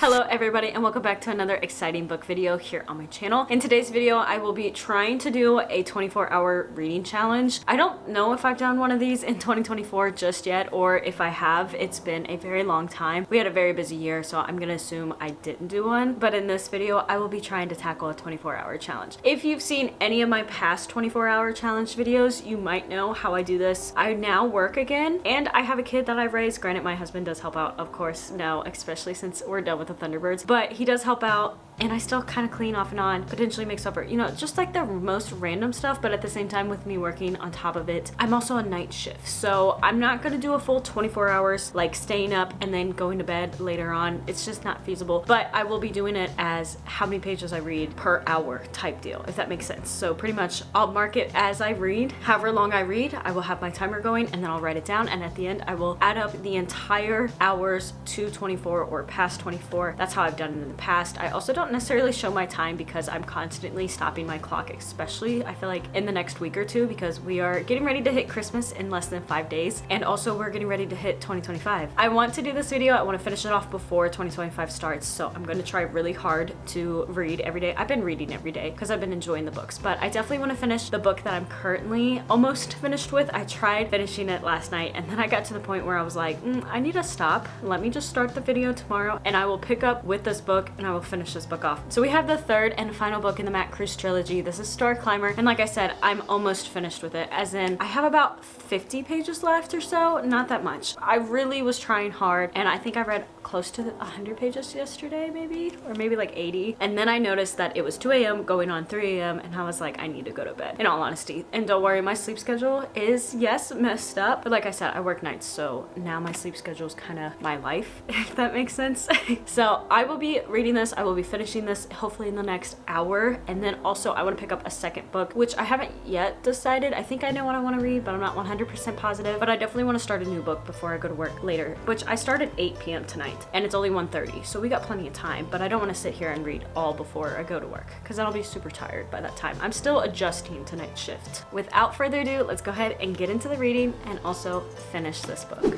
Hello everybody and welcome back to another exciting book video here on my channel. In today's video I will be trying to do a 24-hour reading challenge. I don't know if I've done one of these in 2024 just yet, or if I have, it's been a very long time. We had a very busy year, so I'm gonna assume I didn't do one, but in this video I will be trying to tackle a 24-hour challenge. If you've seen any of my past 24-hour challenge videos, you might know how I do this. I now work again and I have a kid that I've raised. Granted, my husband does help out, of course, now, especially since we're done with the Thunderbirds, but he does help out and I still kind of clean off and on, potentially make supper, you know, just like the most random stuff. But at the same time, with me working on top of it, I'm also a night shift, so I'm not gonna do a full 24 hours like staying up and then going to bed later on. It's just not feasible, but I will be doing it as how many pages I read per hour type deal, if that makes sense. So pretty much I'll mark it as I read. However long I read, I will have my timer going and then I'll write it down, and at the end I will add up the entire hours to 24 or past 24. That's how I've done it in the past. I also don't necessarily show my time because I'm constantly stopping my clock, especially I feel like in the next week or two, because we are getting ready to hit Christmas in less than 5 days, and also we're getting ready to hit 2025. I want to do this video, I want to finish it off before 2025 starts, so I'm going to try really hard to read every day. I've been reading every day because I've been enjoying the books, but I definitely want to finish the book that I'm currently almost finished with. I tried finishing it last night and then I got to the point where I was like, I need to stop. Let me just start the video tomorrow and I will pick up with this book and I will finish this book off. So we have the third and final book in the Matt Cruz trilogy. This is Star Climber, and like I said, I'm almost finished with it, as in I have about 50 pages left or so, not that much. I really was trying hard and I think I read close to 100 pages yesterday, maybe, or maybe like 80, and then I noticed that it was 2 a.m. going on 3 a.m. and I was like, I need to go to bed, in all honesty. And don't worry, my sleep schedule is, yes, messed up, but like I said, I work nights, so now my sleep schedule is kind of my life, if that makes sense. So I will be reading this, I will be finishing this hopefully in the next hour, and then also I want to pick up a second book, which I haven't yet decided. I think I know what I want to read, but I'm not 100% positive, but I definitely want to start a new book before I go to work later, which I start at 8 p.m. tonight and it's only 1:30, so we got plenty of time, but I don't want to sit here and read all before I go to work because then I'll be super tired by that time. I'm still adjusting to night shift. Without further ado, let's go ahead and get into the reading and also finish this book.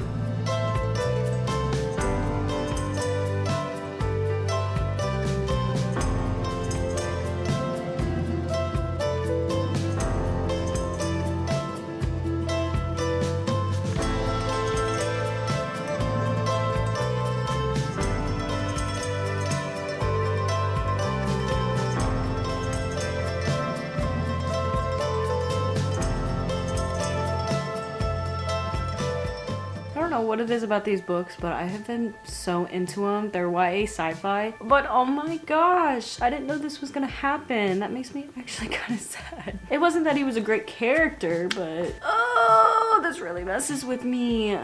I don't know what it is about these books, but I have been so into them. They're YA sci-fi, but oh my gosh, I didn't know this was gonna happen. That makes me actually kind of sad. It wasn't that he was a great character, but oh, this really messes with me.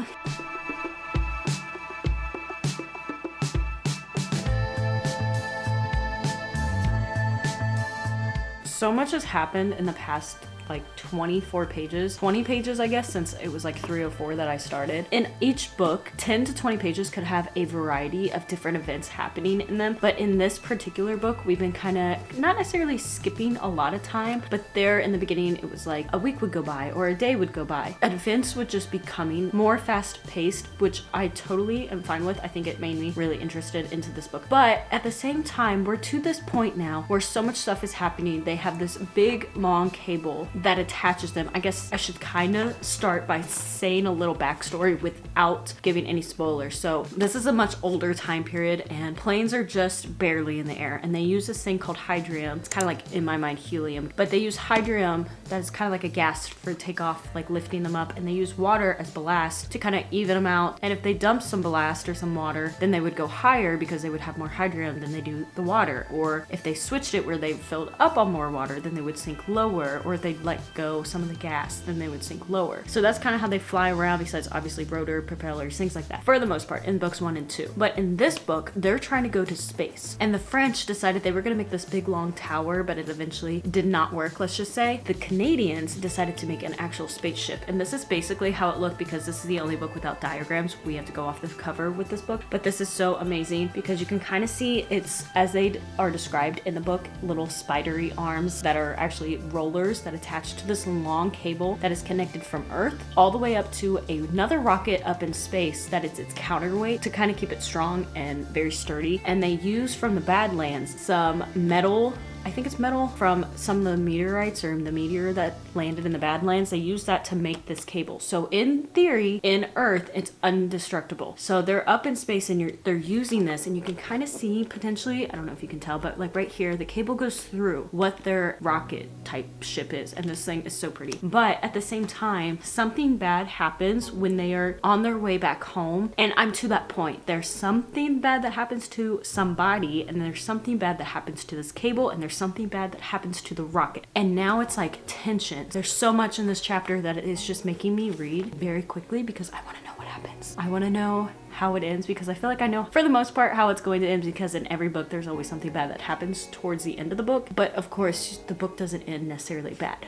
So much has happened in the past like 24 pages, 20 pages I guess, since it was like 304 that I started. In each book, 10 to 20 pages could have a variety of different events happening in them, but in this particular book we've been kind of not necessarily skipping a lot of time, but there in the beginning it was like a week would go by or a day would go by. Events would just be coming more fast paced, which I totally am fine with. I think it made me really interested into this book, but at the same time we're to this point now where so much stuff is happening. They have this big long cable that attaches them. I guess I should kind of start by saying a little backstory without giving any spoilers. So this is a much older time period and planes are just barely in the air, and they use this thing called hydrium. It's kind of like, in my mind, helium, but they use hydrium that is kind of like a gas for takeoff, like lifting them up, and they use water as ballast to kind of even them out. And if they dump some ballast or some water, then they would go higher because they would have more hydrium than they do the water. Or if they switched it where they filled up on more water, then they would sink lower. Or if they let go some of the gas, then they would sink lower. So that's kind of how they fly around, besides obviously rotor, propellers, things like that, for the most part in books 1 and 2. But in this book, they're trying to go to space, and the French decided they were going to make this big long tower, but it eventually did not work, let's just say. The Canadians decided to make an actual spaceship, and this is basically how it looked, because this is the only book without diagrams. We have to go off the cover with this book, but this is so amazing because you can kind of see it's, as they are described in the book, little spidery arms that are actually rollers that attach attached to this long cable that is connected from Earth all the way up to another rocket up in space that is its counterweight to kind of keep it strong and very sturdy. And they use from the Badlands some metal, I think it's metal from some of the meteorites or the meteor that landed in the Badlands. They use that to make this cable. So in theory, in Earth, it's indestructible. So they're up in space and they're using this, and you can kind of see potentially, I don't know if you can tell, but like right here, the cable goes through what their rocket type ship is. And this thing is so pretty. But at the same time, something bad happens when they are on their way back home. And I'm to that point. There's something bad that happens to somebody, and there's something bad that happens to this cable, and there's something bad that happens to the rocket. And now it's like tension. There's so much in this chapter that it is just making me read very quickly because I want to know what happens. I want to know how it ends because I feel like I know for the most part how it's going to end, because in every book there's always something bad that happens towards the end of the book. But of course, the book doesn't end necessarily bad.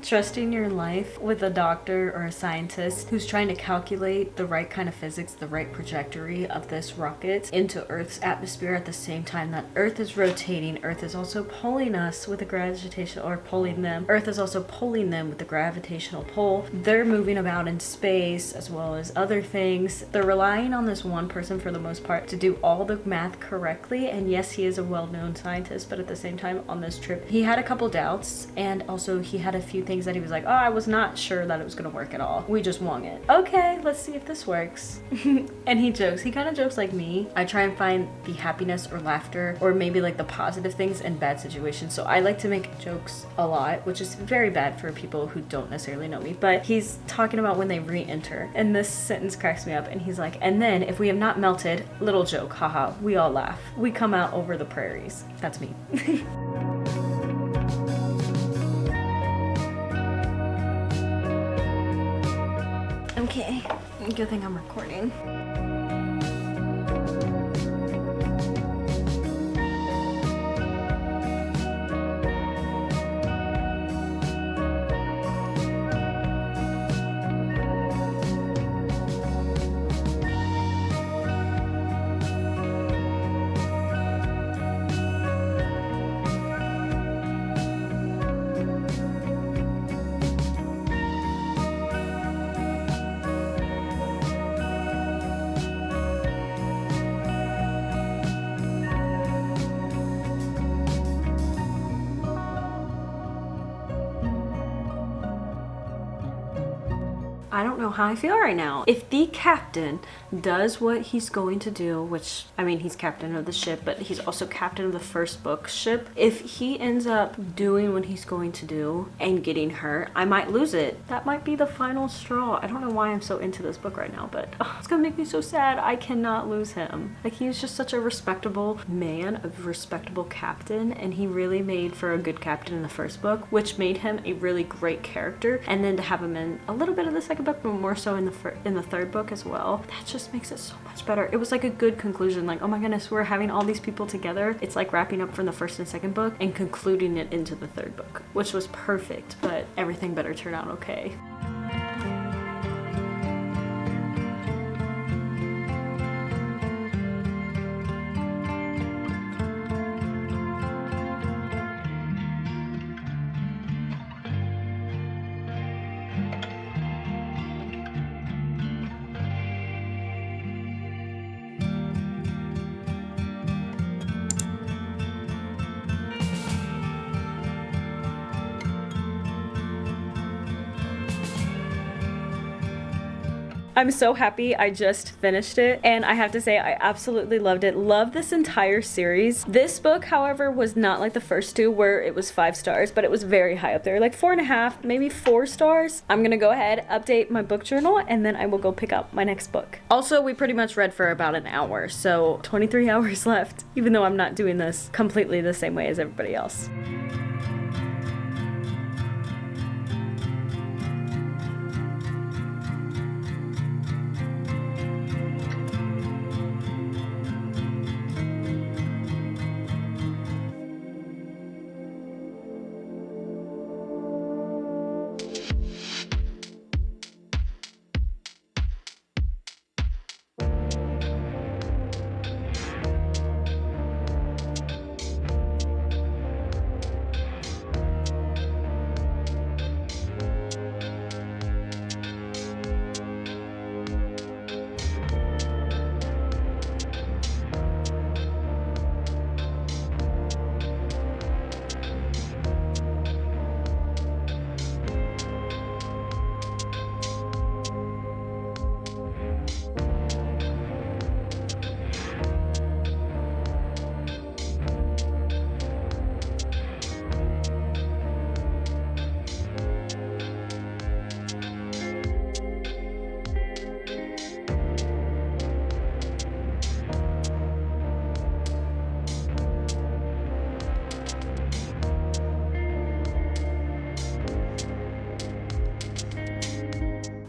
Trusting your life with a doctor or a scientist who's trying to calculate the right kind of physics, the right trajectory of this rocket into Earth's atmosphere at the same time that Earth is rotating. Earth is also pulling us with a gravitational, or pulling them. Earth is also pulling them with the gravitational pull. They're moving about in space as well as other things. They're relying on this one person for the most part to do all the math correctly. And yes, he is a well-known scientist, but at the same time on this trip, he had a couple doubts, and also he had a few things that he was like, oh, I was not sure that it was gonna work at all. We just wung it. Okay, let's see if this works. And he jokes. He kind of jokes like me. I try and find the happiness or laughter or maybe like the positive things in bad situations. So I like to make jokes a lot, which is very bad for people who don't necessarily know me. But he's talking about when they re-enter, and this sentence cracks me up, and he's like, and then if we have not melted, little joke, haha, we all laugh. We come out over the prairies. That's me. Okay, good thing I'm recording. I don't know how I feel right now. If the captain does what he's going to do, which, I mean, he's captain of the ship, but he's also captain of the first book ship. If he ends up doing what he's going to do and getting hurt, I might lose it. That might be the final straw. I don't know why I'm so into this book right now, but it's gonna make me so sad. I cannot lose him. Like, he's just such a respectable man, a respectable captain, and he really made for a good captain in the first book, which made him a really great character. And then to have him in a little bit of the second book, but more so in the third book as well, that just makes it so much better. It was like a good conclusion. Like, oh my goodness, we're having all these people together. It's like wrapping up from the first and second book and concluding it into the third book, which was perfect, but everything better turn out okay. I'm so happy I just finished it, and I have to say I absolutely loved it. Love this entire series. This book, however, was not like the first two where it was 5 stars, but it was very high up there, like 4.5, maybe 4 stars. I'm gonna go ahead, update my book journal, and then I will go pick up my next book. Also, we pretty much read for about an hour, so 23 hours left, even though I'm not doing this completely the same way as everybody else.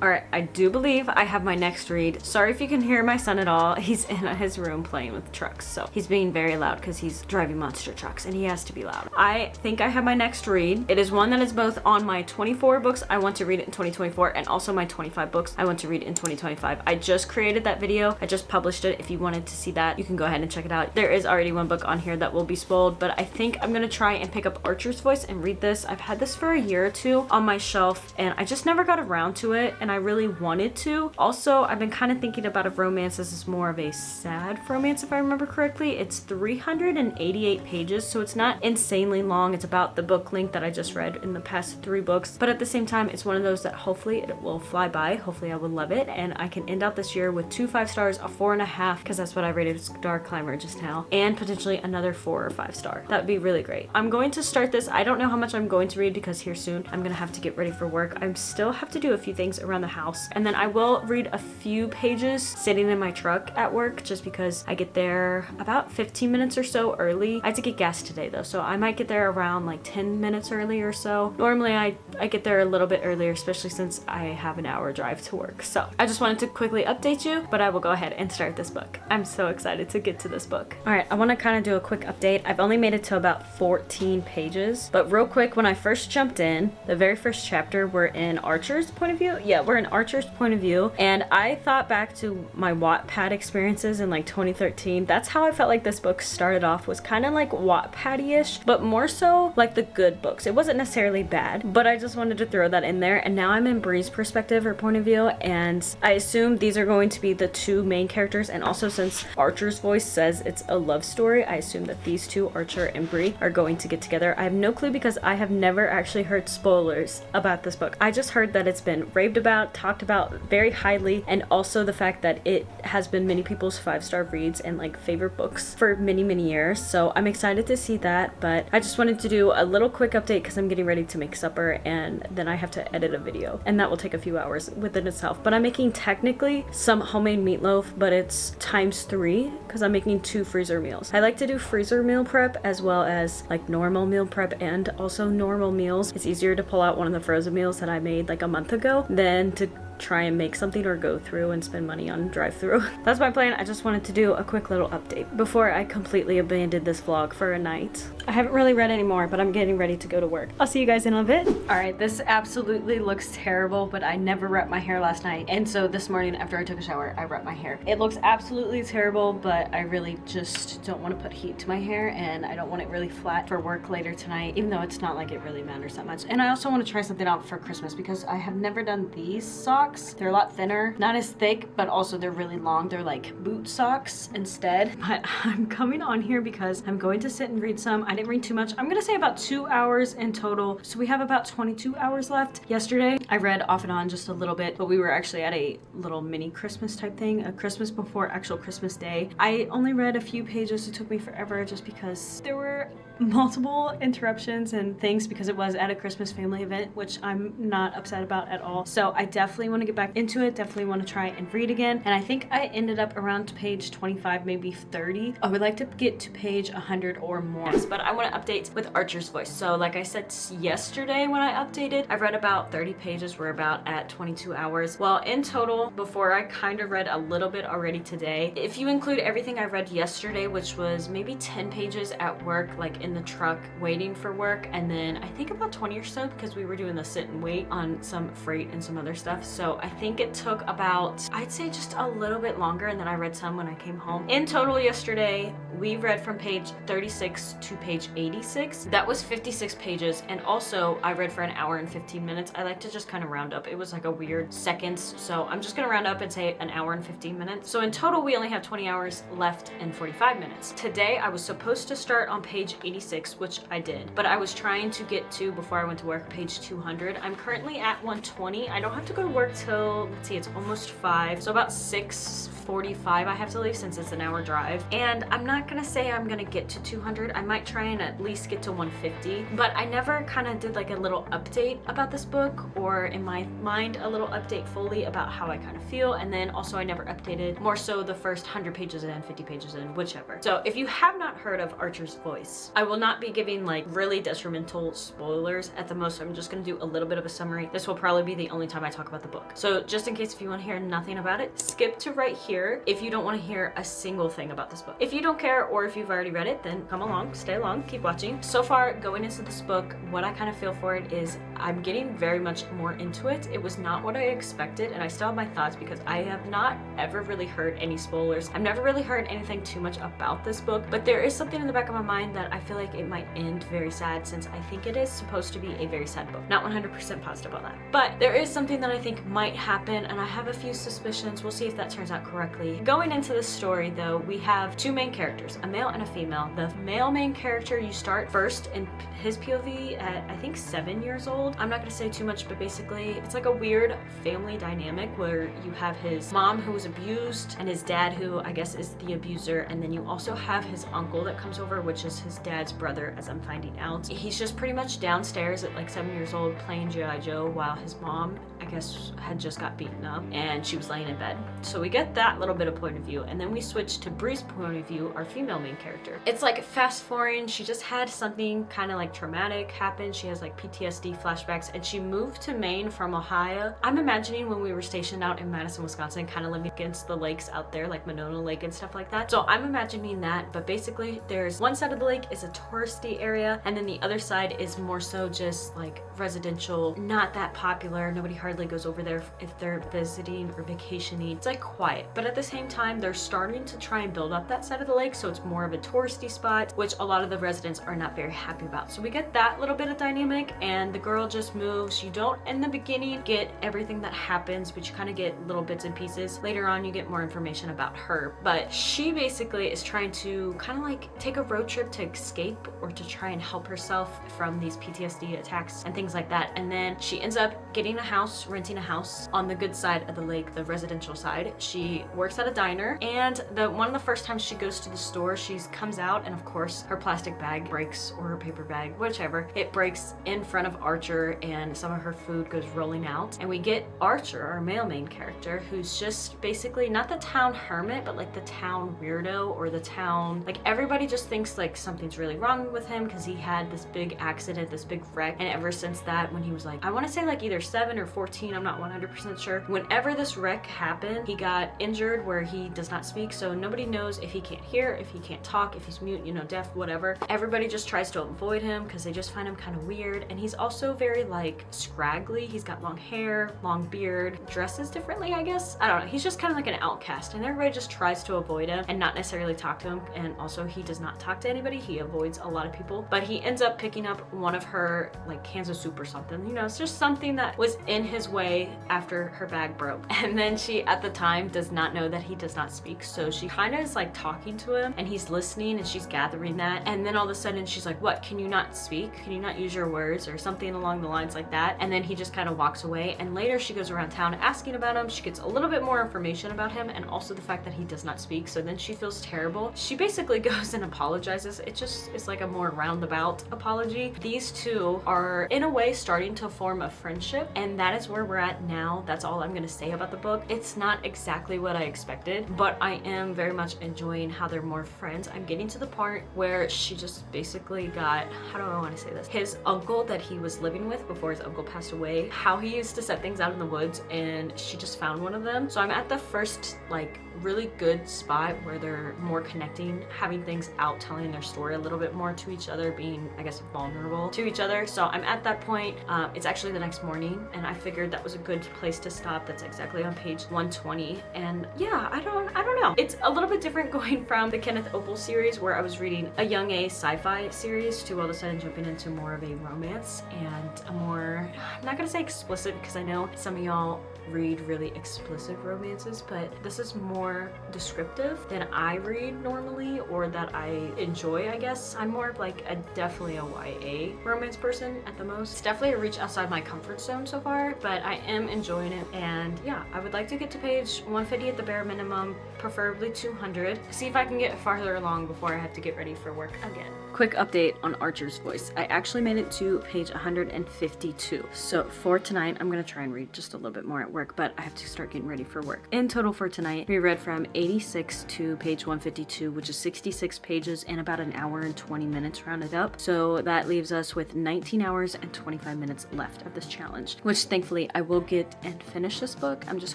All right, I do believe I have my next read. Sorry if you can hear my son at all. He's in his room playing with trucks, so he's being very loud because he's driving monster trucks and he has to be loud. I think I have my next read. It is one that is both on my 24 books I want to read it in 2024 and also my 25 books I want to read in 2025. I just created that video. I just published it. If you wanted to see that, you can go ahead and check it out. There is already one book on here that will be spoiled, but I think I'm gonna try and pick up Archer's Voice and read this. I've had this for a year or two on my shelf and I just never got around to it, and I really wanted to. Also, I've been kind of thinking about a romance. This is more of a sad romance if I remember correctly. It's 388 pages, so it's not insanely long. It's about the book length that I just read in the past 3 books, but at the same time, it's one of those that hopefully it will fly by. Hopefully I will love it and I can end out this year with 2 5 stars, a 4.5, because that's what I rated Star Climber just now, and potentially another 4 or 5 star. That would be really great. I'm going to start this. I don't know how much I'm going to read because here soon I'm gonna have to get ready for work. I still have to do a few things around the house, and then I will read a few pages sitting in my truck at work just because I get there about 15 minutes or so early. I had to get gas today though, so I might get there around like 10 minutes early or so. Normally I get there a little bit earlier, especially since I have an hour drive to work. So I just wanted to quickly update you, but I will go ahead and start this book. I'm so excited to get to this book. All right, I want to kind of do a quick update. I've only made it to about 14 pages, but real quick, when I first jumped in, the very first chapter, we're in Archer's point of view. Yeah, we're in Archer's point of view, and I thought back to my Wattpad experiences in like 2013. That's how I felt like this book started off, was kind of like Wattpad-ish, but more so like the good books. It wasn't necessarily bad, but I just wanted to throw that in there. And now I'm in Bree's perspective or point of view, and I assume these are going to be the 2 main characters, and also since Archer's Voice says it's a love story, I assume that these 2, Archer and Bree, are going to get together. I have no clue because I have never actually heard spoilers about this book. I just heard that it's been raved about, talked about very highly, and also the fact that it has been many people's 5-star reads and like favorite books for many years. So I'm excited to see that, but I just wanted to do a little quick update because I'm getting ready to make supper and then I have to edit a video, and that will take a few hours within itself. But I'm making technically some homemade meatloaf, but it's ×3 because I'm making 2 freezer meals. I like to do freezer meal prep as well as like normal meal prep and also normal meals. It's easier to pull out one of the frozen meals that I made like a month ago than to try and make something or go through and spend money on drive-through. That's my plan. I just wanted to do a quick little update before I completely abandoned this vlog for a night. I haven't really read anymore, but I'm getting ready to go to work. I'll see you guys in a bit. All right, this absolutely looks terrible, but I never wrapped my hair last night, and so this morning after I took a shower, I wrapped my hair. It looks absolutely terrible, but I really just don't want to put heat to my hair, and I don't want it really flat for work later tonight, even though it's not like it really matters that much. And I also want to try something out for Christmas because I have never done these socks. They're a lot thinner, not as thick, but also they're really long. They're like boot socks instead. But I'm coming on here because I'm going to sit and read some. I didn't read too much. I'm gonna say about 2 hours in total. So we have about 22 hours left. Yesterday, I read off and on just a little bit, but we were actually at a little mini Christmas type thing, a Christmas before actual Christmas Day. I only read a few pages. It took me forever just because there were multiple interruptions and things because it was at a Christmas family event, which I'm not upset about at all. So I definitely want to get back into it, definitely want to try and read again. And I think I ended up around page 25, maybe 30. I would like to get to page 100 or more. Yes, but I want to update with Archer's Voice. So like I said yesterday when I updated, I've read about 30 pages. We're about at 22 hours. Well, in total, before I kind of read a little bit already today, if you include everything I read yesterday, which was maybe 10 pages at work, like in the truck waiting for work, and then I think about 20 or so because we were doing the sit and wait on some freight and some other stuff. So I think it took about, I'd say just a little bit longer, and then I read some when I came home. In total yesterday, we read from page 36 to page 86. That was 56 pages, and also I read for an hour and 15 minutes. I like to just kind of round up. It was like a weird seconds, so I'm just gonna round up and say an hour and 15 minutes. So in total, we only have 20 hours left and 45 minutes. Today, I was supposed to start on page 86, which I did, but I was trying to get to, before I went to work, page 200. I'm currently at 120. I don't have to go to work till, let's see, it's almost 5, so about 6:45 I have to leave since it's an hour drive. And I'm not gonna say I'm gonna get to 200. I might try and at least get to 150, but I never kind of did like a little update about this book, or in my mind a little update fully about how I kind of feel. And then also I never updated more so the first 100 pages in, 50 pages in, whichever. So if you have not heard of Archer's Voice, I I will not be giving like really detrimental spoilers. At the most, I'm just gonna do a little bit of a summary. This will probably be the only time I talk about the book. So just in case if you want to hear nothing about it, skip to right here if you don't want to hear a single thing about this book. If you don't care, or if you've already read it, then come along, stay along, keep watching. So far, going into this book, what I kind of feel for it is I'm getting very much more into it. It was not what I expected, and I still have my thoughts because I have not ever really heard any spoilers. I've never really heard anything too much about this book, but there is something in the back of my mind that I feel like it might end very sad, since I think it is supposed to be a very sad book. Not 100% positive on that, but there is something that I think might happen, and I have a few suspicions. We'll see if that turns out correctly. Going into the story though, we have two main characters, a male and a female. The male main character, you start first in his POV at I think 7 years old. I'm not gonna say too much, but basically it's like a weird family dynamic where you have his mom who was abused and his dad who I guess is the abuser, and then you also have his uncle that comes over, which is his dad's brother, as I'm finding out. He's just pretty much downstairs at like 7 years old playing G.I. Joe while his mom, I guess, had just got beaten up and she was laying in bed. So we get that little bit of point of view, and then we switch to Bree's point of view, our female main character. It's like fast forwarding, she just had something kind of like traumatic happen. She has like PTSD flashbacks, and she moved to Maine from Ohio. I'm imagining when we were stationed out in Madison, Wisconsin, kind of living against the lakes out there, like Monona Lake and stuff like that. So I'm imagining that, but basically there's one side of the lake is a touristy area, and then the other side is more so just like residential, not that popular. Nobody hardly goes over there if they're visiting or vacationing. It's like quiet, but at the same time they're starting to try and build up that side of the lake, so it's more of a touristy spot, which a lot of the residents are not very happy about. So we get that little bit of dynamic, and the girl just moves. You don't in the beginning get everything that happens, but you kind of get little bits and pieces. Later on you get more information about her, but she basically is trying to kind of like take a road trip to escape or to try and help herself from these PTSD attacks and things like that. And then she ends up getting a house, renting a house on the good side of the lake, the residential side. She works at a diner, and one of the first times she goes to the store, she comes out, and of course her plastic bag breaks, or her paper bag, whichever, it breaks in front of Archer, and some of her food goes rolling out. And we get Archer, our male main character, who's just basically not the town hermit, but like the town weirdo, or the town, like everybody just thinks like something's really wrong with him because he had this big accident, this big wreck. And ever since that, when he was like, I want to say like either 7 or 14, I'm not 100% sure, whenever this wreck happened, he got injured where he does not speak, so nobody knows if he can't hear, if he can't talk, if he's mute, you know, deaf, whatever. Everybody just tries to avoid him because they just find him kind of weird. And he's also very like scraggly. He's got long hair, long beard, dresses differently, I guess. I don't know. He's just kind of like an outcast, and everybody just tries to avoid him and not necessarily talk to him. And also he does not talk to anybody. He avoids a lot of people, but he ends up picking up one of her like cans of soup or something. You know, it's just something that was in his way after her bag broke. And then she at the time does not know that he does not speak, so she kind of is like talking to him, and he's listening, and she's gathering that. And then all of a sudden she's like, what, can you not speak? Can you not use your words, or something along the lines like that? And then he just kind of walks away. And later she goes around town asking about him. She gets a little bit more information about him, and also the fact that he does not speak. So then she feels terrible. She basically goes and apologizes. It just is like a more roundabout apology. These two are in a way starting to form a friendship, and that is where we're at now. That's all I'm gonna say about the book. It's not exactly what I expected, but I am very much enjoying how they're more friends. I'm getting to the part where she just basically got, how do I want to say this, his uncle that he was living with before his uncle passed away, how he used to set things out in the woods, and she just found one of them. So I'm at the first like really good spot where they're more connecting, having things out, telling their story a little bit more to each other, being, I guess, vulnerable to each other. So I'm at that point. It's actually the next morning, and I figured that was a good place to stop. That's exactly on page 120. And yeah, I don't know. It's a little bit different going from the Kenneth Opel series, where I was reading a young A sci-fi series, to all of a sudden jumping into more of a romance and a more, I'm not gonna say explicit because I know some of y'all read really explicit romances, but this is more descriptive than I read normally, or that I enjoy, I guess. I'm more of like definitely a YA romance person at the most. It's definitely a reach outside my comfort zone so far, but I am enjoying it. And yeah, I would like to get to page 150 at the bare minimum, preferably 200. See if I can get farther along before I have to get ready for work again. Quick update on Archer's voice. I actually made it to page 152. So for tonight, I'm gonna try and read just a little bit more at at work, but I have to start getting ready for work. In total for tonight, we read from 86 to page 152, which is 66 pages and about an hour and 20 minutes rounded up. So that leaves us with 19 hours and 25 minutes left of this challenge, which thankfully I will get and finish this book. I'm just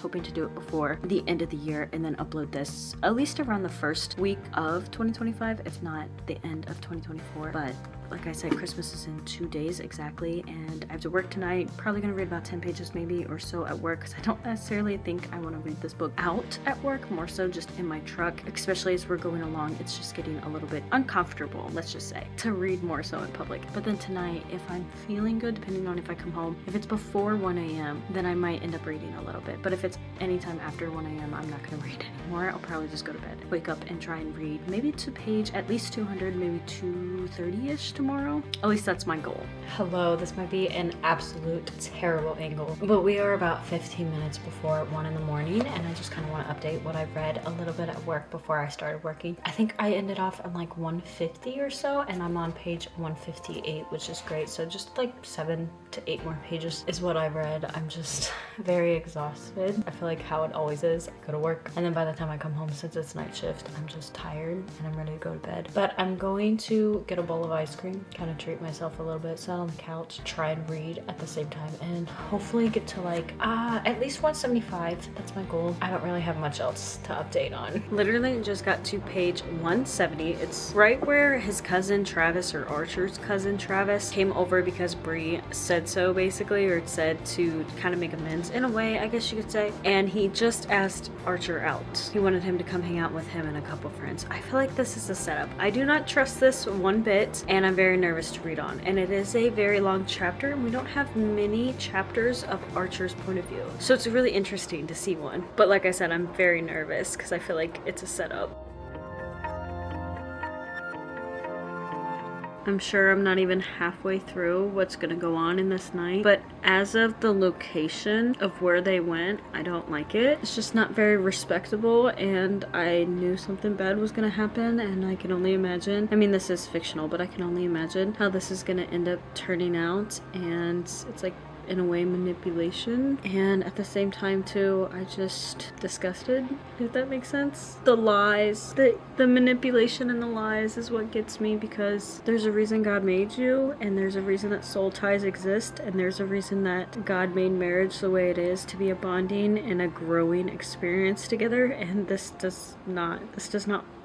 hoping to do it before the end of the year and then upload this at least around the first week of 2025, if not the end of 2024. But like I said, Christmas is in 2 days exactly, and I have to work tonight. Probably gonna read about 10 pages maybe or so at work, because I don't necessarily think I want to read this book out at work, more so just in my truck, especially as we're going along. It's just getting a little bit uncomfortable, let's just say, to read more so in public. But then tonight, if I'm feeling good, depending on if I come home, if it's before 1 a.m., then I might end up reading a little bit. But if it's anytime after 1 a.m., I'm not gonna read anymore. I'll probably just go to bed, wake up and try and read maybe to page at least 200, maybe 230-ish tomorrow. At least that's my goal. Hello, this might be an absolute terrible angle, but we are about 15 minutes before 1 in the morning, and I just kind of want to update what I've read a little bit at work before I started working. I think I ended off on like 150 or so, and I'm on page 158, which is great. So just like 7 to 8 more pages is what I've read. I'm just very exhausted. I feel like how it always is. I go to work, and then by the time I come home, since it's night shift, I'm just tired and I'm ready to go to bed. But I'm going to get a bowl of ice cream, kind of treat myself a little bit, sit on the couch, try and read at the same time, and hopefully get to like at least 175. That's my goal. I don't really have much else to update on. Literally just got to page 170. It's right where his cousin Travis, or Archer's cousin Travis, came over because Bree said so, basically, or said to kind of make amends in a way, I guess you could say. And he just asked Archer out. He wanted him to come hang out with him and a couple friends. I feel like this is a setup. I do not trust this one bit, and I'm very nervous to read on. And it is a very long chapter, and we don't have many chapters of Archer's point of view. So it's really interesting to see one. But like I said, I'm very nervous because I feel like it's a setup. I'm sure I'm not even halfway through what's gonna go on in this night, but as of the location of where they went, I don't like it. It's just not very respectable, and I knew something bad was gonna happen, and I can only imagine, I mean, this is fictional, but I can only imagine how this is gonna end up turning out. And it's like, in a way, manipulation, and at the same time too, I just disgusted, if that makes sense. The lies, the manipulation and the lies is what gets me, because there's a reason God made you, and there's a reason that soul ties exist, and there's a reason that God made marriage the way it is, to be a bonding and a growing experience together, and this does not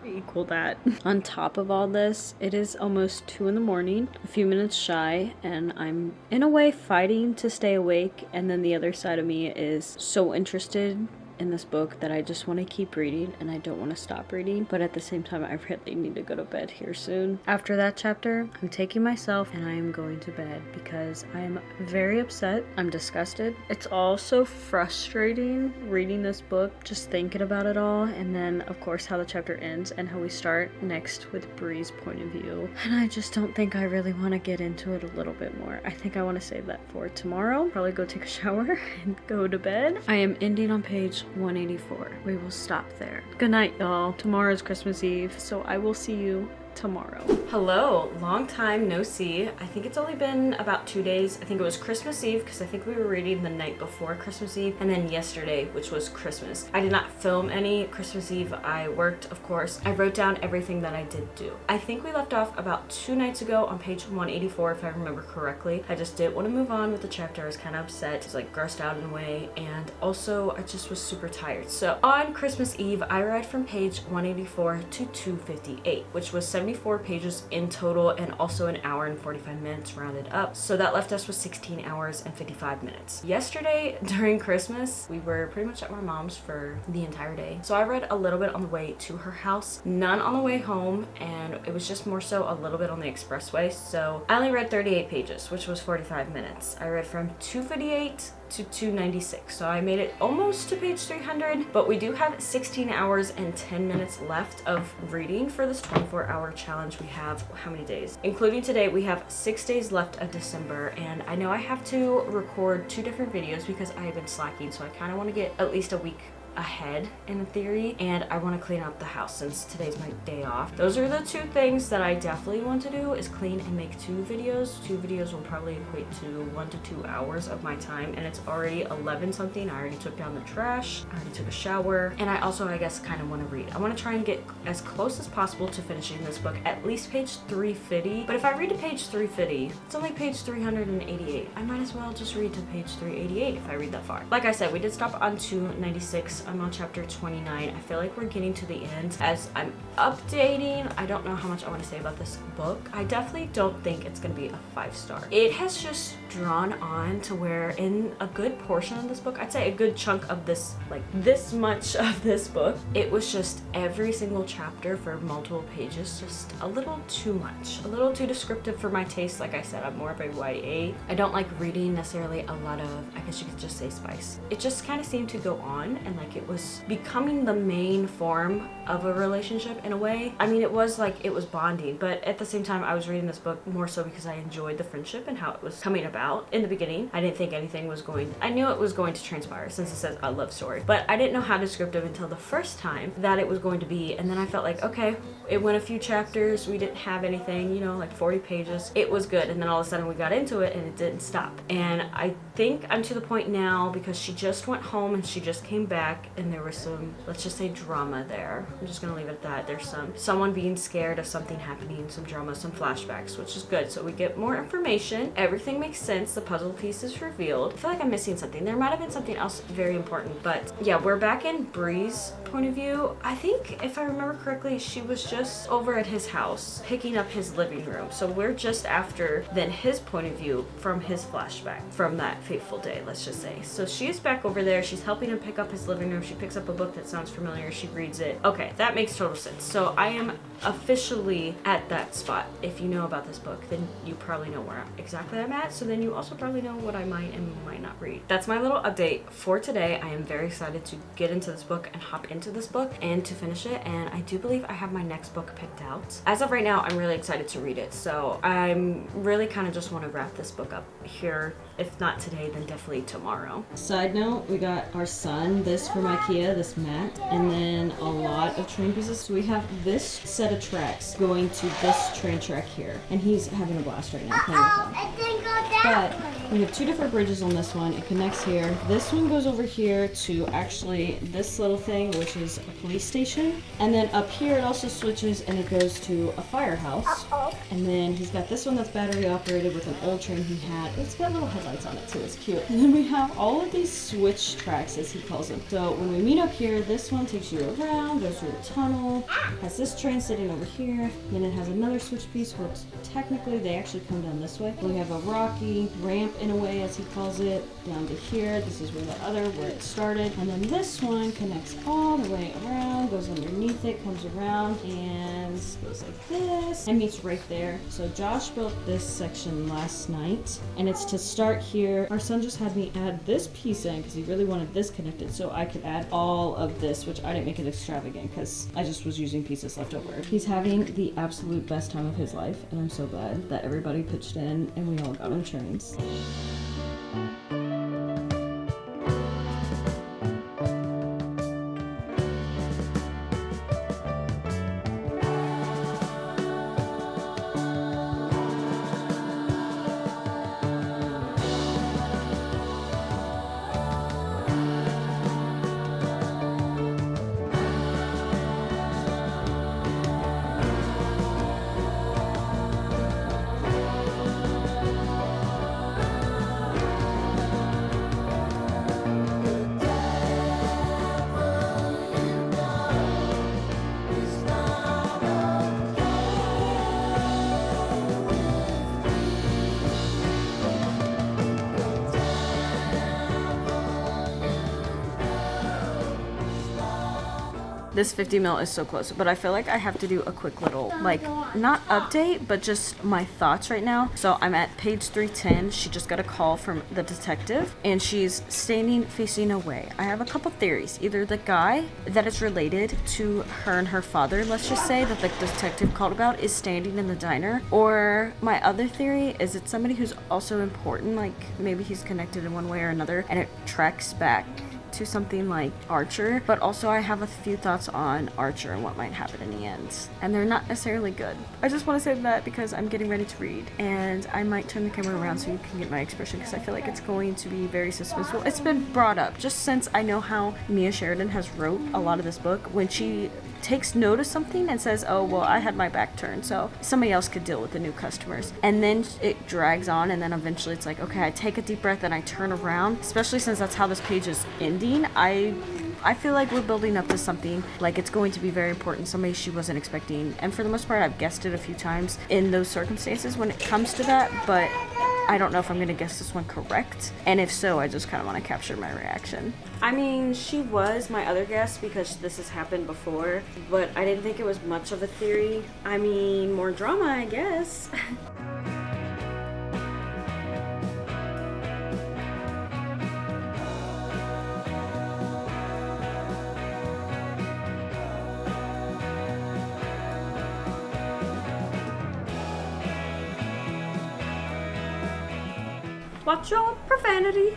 equal that. On top of all this, it is almost 2 in the morning, a few minutes shy, and I'm in a way fighting to stay awake, and then the other side of me is so interested in this book that I just want to keep reading, and I don't want to stop reading, but at the same time I really need to go to bed here soon. After that chapter, I'm taking myself and I am going to bed because I am very upset. I'm disgusted. It's all so frustrating reading this book, just thinking about it all, and then of course how the chapter ends and how we start next with Bree's point of view. And I just don't think I really want to get into it a little bit more. I think I want to save that for tomorrow. Probably go take a shower and go to bed. I am ending on page 184. We will stop there. Good night, y'all. Tomorrow is Christmas Eve, so I will see you tomorrow. Hello, long time no see. I think it's only been about 2 days. I think it was Christmas Eve because I think we were reading the night before Christmas Eve, and then yesterday, which was Christmas. I did not film any Christmas Eve. I worked, of course. I wrote down everything that I did do. I think we left off about 2 nights ago on page 184, if I remember correctly. I just didn't want to move on with the chapter. I was kind of upset. I was like grossed out in a way, and also I just was super tired. So on Christmas Eve, I read from page 184 to 258, which was 74 pages in total, and also an hour and 45 minutes rounded up. So that left us with 16 hours and 55 minutes. Yesterday during Christmas, we were pretty much at my mom's for the entire day. So I read a little bit on the way to her house, none on the way home, and it was just more so a little bit on the expressway. So I only read 38 pages, which was 45 minutes. I read from 258 to 296, so I made it almost to page 300, but we do have 16 hours and 10 minutes left of reading for this 24-hour challenge. We have how many days? Including today, we have 6 days left of December, and I know I have to record 2 different videos because I have been slacking, so I kind of want to get at least a week ahead in theory, and I want to clean up the house since today's my day off. Those are the two things that I definitely want to do, is clean and make 2 videos. 2 videos will probably equate to 1 to 2 hours of my time, and it's already 11 something. I already took down the trash, I already took a shower, and I also, I guess, kind of want to read. I want to try and get as close as possible to finishing this book, at least page 350. But if I read to page 350, it's only page 388. I might as well just read to page 388 if I read that far. Like I said, we did stop on 296. I'm on chapter 29. I feel like we're getting to the end. As I'm updating, I don't know how much I want to say about this book. I definitely don't think it's going to be a 5-star. It has just drawn on to where in a good portion of this book, I'd say a good chunk of this, like this much of this book, it was just every single chapter for multiple pages, just a little too much, a little too descriptive for my taste. Like I said, I'm more of a YA. I don't like reading necessarily a lot of, I guess you could just say, spice. It just kind of seemed to go on, and like it was becoming the main form of a relationship in a way. I mean, it was like it was bonding, but at the same time I was reading this book more so because I enjoyed the friendship and how it was coming about. In the beginning, I didn't think anything was going, I knew it was going to transpire since it says a love story, but I didn't know how descriptive until the first time that it was going to be. And then I felt like, okay, it went a few chapters, we didn't have anything, you know, like 40 pages, it was good. And then all of a sudden we got into it and it didn't stop. And I think I'm to the point now, because she just went home and she just came back, and there was some, let's just say, drama there. I'm just gonna leave it at that. There's someone being scared of something happening, some drama, some flashbacks, which is good. So we get more information, everything makes sense, the puzzle piece is revealed. I feel like I'm missing something. There might have been something else very important, but yeah, we're back in Bree's point of view. I think if I remember correctly, she was just over at his house picking up his living room. So we're just after then his point of view from his flashback from that fateful day, let's just say. So she's back over there, she's helping him pick up his living room. She picks up a book that sounds familiar, she reads it. Okay, that makes total sense. So I am officially at that spot. If you know about this book, then you probably know where exactly I'm at. So then you also probably know what I might and might not read. That's my little update for today. I am very excited to get into this book and hop into this book and to finish it. And I do believe I have my next book picked out. As of right now, I'm really excited to read it. So I'm really kind of just want to wrap this book up here. If not today, then definitely tomorrow. Side note, we got our son this from IKEA, this mat, and then a lot of train pieces. So we have this set of tracks going to this train track here, and he's having a blast right now playing with them. But we have 2 different bridges on this one. It connects here. This one goes over here to actually this little thing, which is a police station. And then up here it also switches and it goes to a firehouse. And then he's got this one that's battery operated with an old train he had. It's got little headlights on it too, it's cute. And then we have all of these switch tracks, as he calls them. So when we meet up here, this one takes you around, goes through a tunnel, has this train sitting over here, then it has another switch piece where technically they actually come down this way. We have a rocky ramp in a way, as he calls it, down to here. This is where it started. And then this one connects all the way around, goes underneath it, comes around, and goes like this, and meets right there. So Josh built this section last night, and it's to start here. Our son just had me add this piece in because he really wanted this connected, so I could add all of this, which I didn't make it extravagant because I just was using pieces left over. He's having the absolute best time of his life, and I'm so glad that everybody pitched in and we all got on trains. This 50 mil is so close, but I feel like I have to do a quick little, like, not update, but just my thoughts right now. So I'm at page 310. She just got a call from the detective, and she's standing facing away. I have a couple theories. Either the guy that is related to her and her father, let's just say, that the detective called about, is standing in the diner, or my other theory is it's somebody who's also important, like maybe he's connected in one way or another, and it tracks back to something like Archer, but also I have a few thoughts on Archer and what might happen in the end. And they're not necessarily good. I just want to say that because I'm getting ready to read, and I might turn the camera around so you can get my expression, because I feel like it's going to be very suspenseful. It's been brought up just since I know how Mia Sheridan has wrote a lot of this book. When she takes note of something and says, oh, well, I had my back turned, so somebody else could deal with the new customers. And then it drags on, and then eventually it's like, okay, I take a deep breath and I turn around, especially since that's how this page is ending. I feel like we're building up to something, like it's going to be very important, somebody she wasn't expecting. And for the most part, I've guessed it a few times in those circumstances when it comes to that, but I don't know if I'm going to guess this one correct. And if so, I just kind of want to capture my reaction. I mean, she was my other guess because this has happened before, but I didn't think it was much of a theory. I mean, more drama, I guess. Watch your profanity.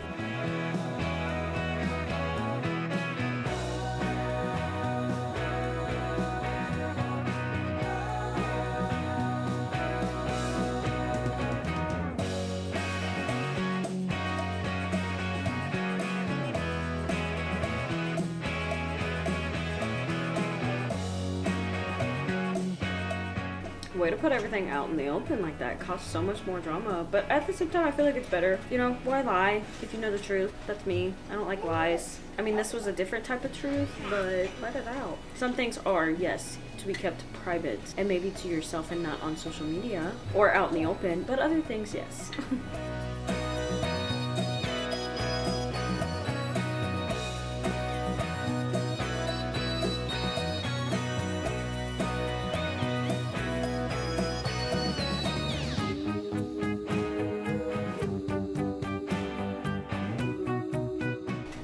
Way to put everything out in the open like that. It caused so much more drama, but at the same time I feel like it's better. You know, why lie if you know the truth? That's me. I don't like lies. I mean, this was a different type of truth, but let it out. Some things are, yes, to be kept private and maybe to yourself and not on social media or out in the open, but other things, yes.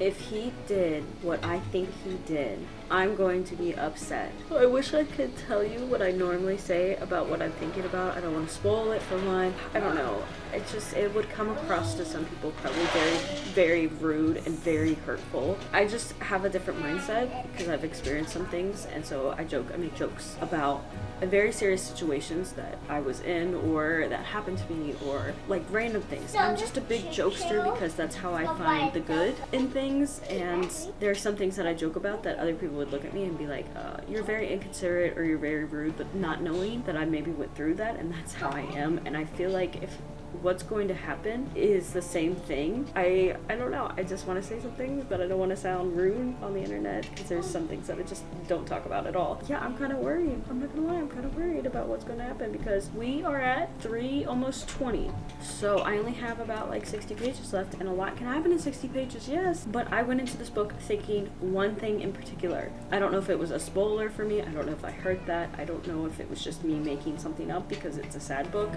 If he did what I think he did, I'm going to be upset. I wish I could tell you what I normally say about what I'm thinking about. I don't want to spoil it for one. I don't know. It would come across to some people probably very, very rude and very hurtful. I just have a different mindset because I've experienced some things, and so I make jokes about very serious situations that I was in or that happened to me, or like random things. I'm just a big jokester because that's how I find the good in things, and there are some things that I joke about that other people would look at me and be like, you're very inconsiderate or you're very rude, but not knowing that I maybe went through that, and that's how I am. And I feel like if what's going to happen is the same thing, I don't know, I just want to say some things, but I don't want to sound rude on the internet because there's some things that I just don't talk about at all. Yeah, I'm kind of worried. I'm not gonna lie, I'm kind of worried about what's going to happen because we are at almost 20. So I only have about like 60 pages left, and a lot can happen in 60 pages, yes. But I went into this book thinking one thing in particular. I don't know if it was a spoiler for me. I don't know if I heard that. I don't know if it was just me making something up because it's a sad book.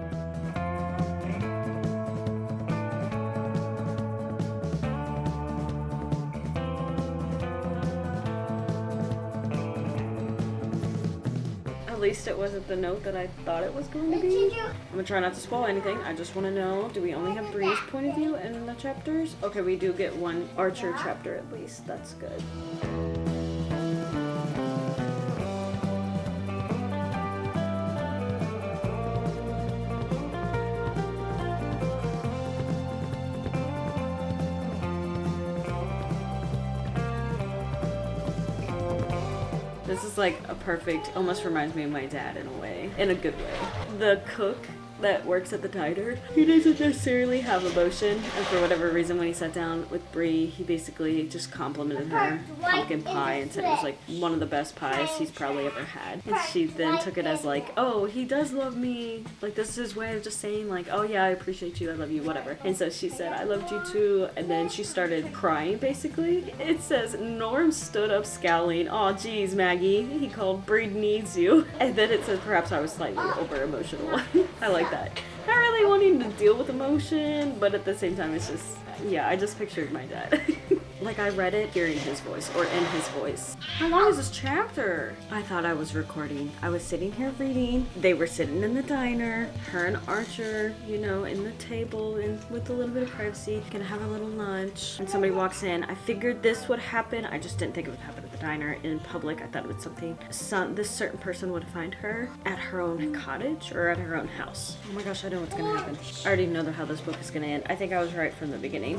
At least it wasn't the note that I thought it was going to be. I'm gonna try not to spoil anything. I just want to know, do we only have Bree's point of view in the chapters? Okay, we do get one Archer chapter at least. That's good. This is like a perfect, almost reminds me of my dad in a way, in a good way. The cook that works at the diner, he doesn't necessarily have emotion, and for whatever reason when he sat down with Bree, he basically just complimented her pumpkin pie and said it was like one of the best pies he's probably ever had. And she then took it as like, oh, he does love me, like this is his way of just saying like, oh yeah, I appreciate you, I love you, whatever. And so she said, I loved you too, and then she started crying basically. It says, Norm stood up scowling, oh geez Maggie, he called Bree needs you. And then it says, perhaps I was slightly over emotional. I like that. Not really wanting to deal with emotion, but at the same time it's just, yeah, I just pictured my dad. Like I read it hearing his voice or in his voice. How long is this chapter? I thought I was recording. I was sitting here reading. They were sitting in the diner, her and Archer, you know, in the table and with a little bit of privacy, gonna have a little lunch. And somebody walks in. I figured this would happen. I just didn't think it would happen at the diner in public. I thought it was something this certain person would find her at her own cottage or at her own house. Oh my gosh, I know what's gonna happen. I already know how this book is gonna end. I think I was right from the beginning.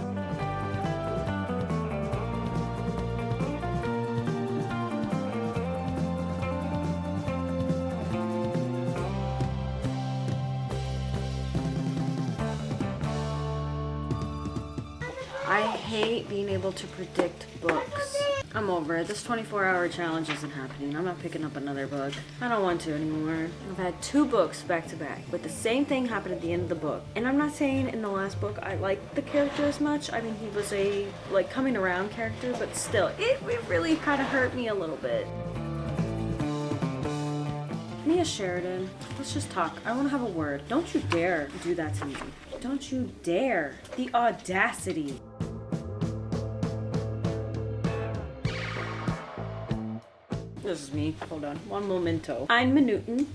I hate being able to predict books. I'm over it. This 24-hour challenge isn't happening. I'm not picking up another book. I don't want to anymore. I've had 2 books back to back with the same thing happen at the end of the book. And I'm not saying in the last book I liked the character as much. I mean, he was a like coming around character, but still, it really kind of hurt me a little bit. Mia Sheridan, let's just talk. I want to have a word. Don't you dare do that to me. Don't you dare. The audacity. This is me. Hold on. One momento. Ein Minuten.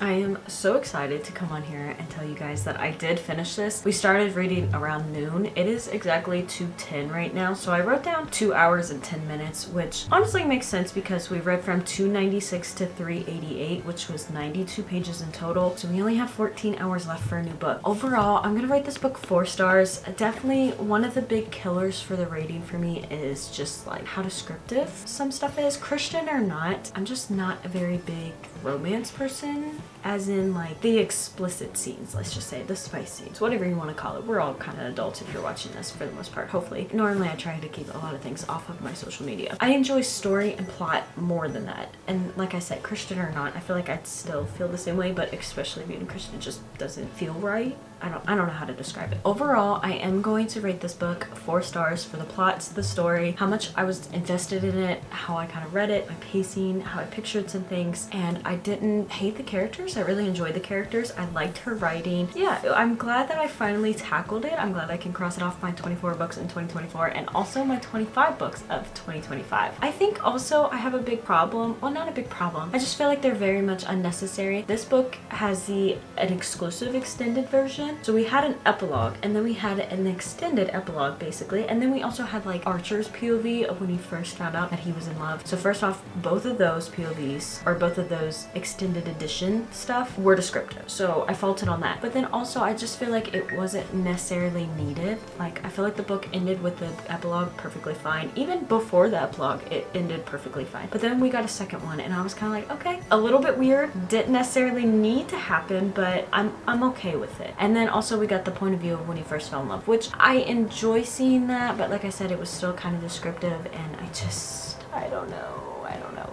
I am so excited to come on here and tell you guys that I did finish this. We started reading around noon. It is exactly 2:10 right now. So I wrote down 2 hours and 10 minutes, which honestly makes sense because we read from 296 to 388, which was 92 pages in total. So we only have 14 hours left for a new book. Overall, I'm gonna rate this book 4 stars. Definitely one of the big killers for the rating for me is just like how descriptive some stuff is. Christian or not, I'm just not a very big romance person, as in like the explicit scenes, let's just say the spice scenes, whatever you want to call it. We're all kind of adults if you're watching this for the most part, hopefully. Normally I try to keep a lot of things off of my social media. I enjoy story and plot more than that, and like I said, Christian or not, I feel like I'd still feel the same way, but especially being Christian just doesn't feel right. I don't know how to describe it. Overall, I am going to rate this book 4 stars for the plots, the story, how much I was invested in it, how I kind of read it, my pacing, how I pictured some things, and I didn't hate the characters. I really enjoyed the characters. I liked her writing. Yeah, I'm glad that I finally tackled it. I'm glad I can cross it off my 24 books in 2024 and also my 25 books of 2025. I think also I have a big problem. Well, not a big problem. I just feel like they're very much unnecessary. This book has an exclusive extended version. So we had an epilogue, and then we had an extended epilogue basically, and then we also had like Archer's POV of when he first found out that he was in love. So first off, both of those POVs, or both of those extended edition stuff, were descriptive, so I faulted on that. But then also I just feel like it wasn't necessarily needed. Like I feel like the book ended with the epilogue perfectly fine. Even before the epilogue, it ended perfectly fine. But then we got a second one, and I was kind of like, okay, a little bit weird, didn't necessarily need to happen, but I'm okay with it. And then also we got the point of view of when he first fell in love, which I enjoy seeing that, but like I said, it was still kind of descriptive, and I don't know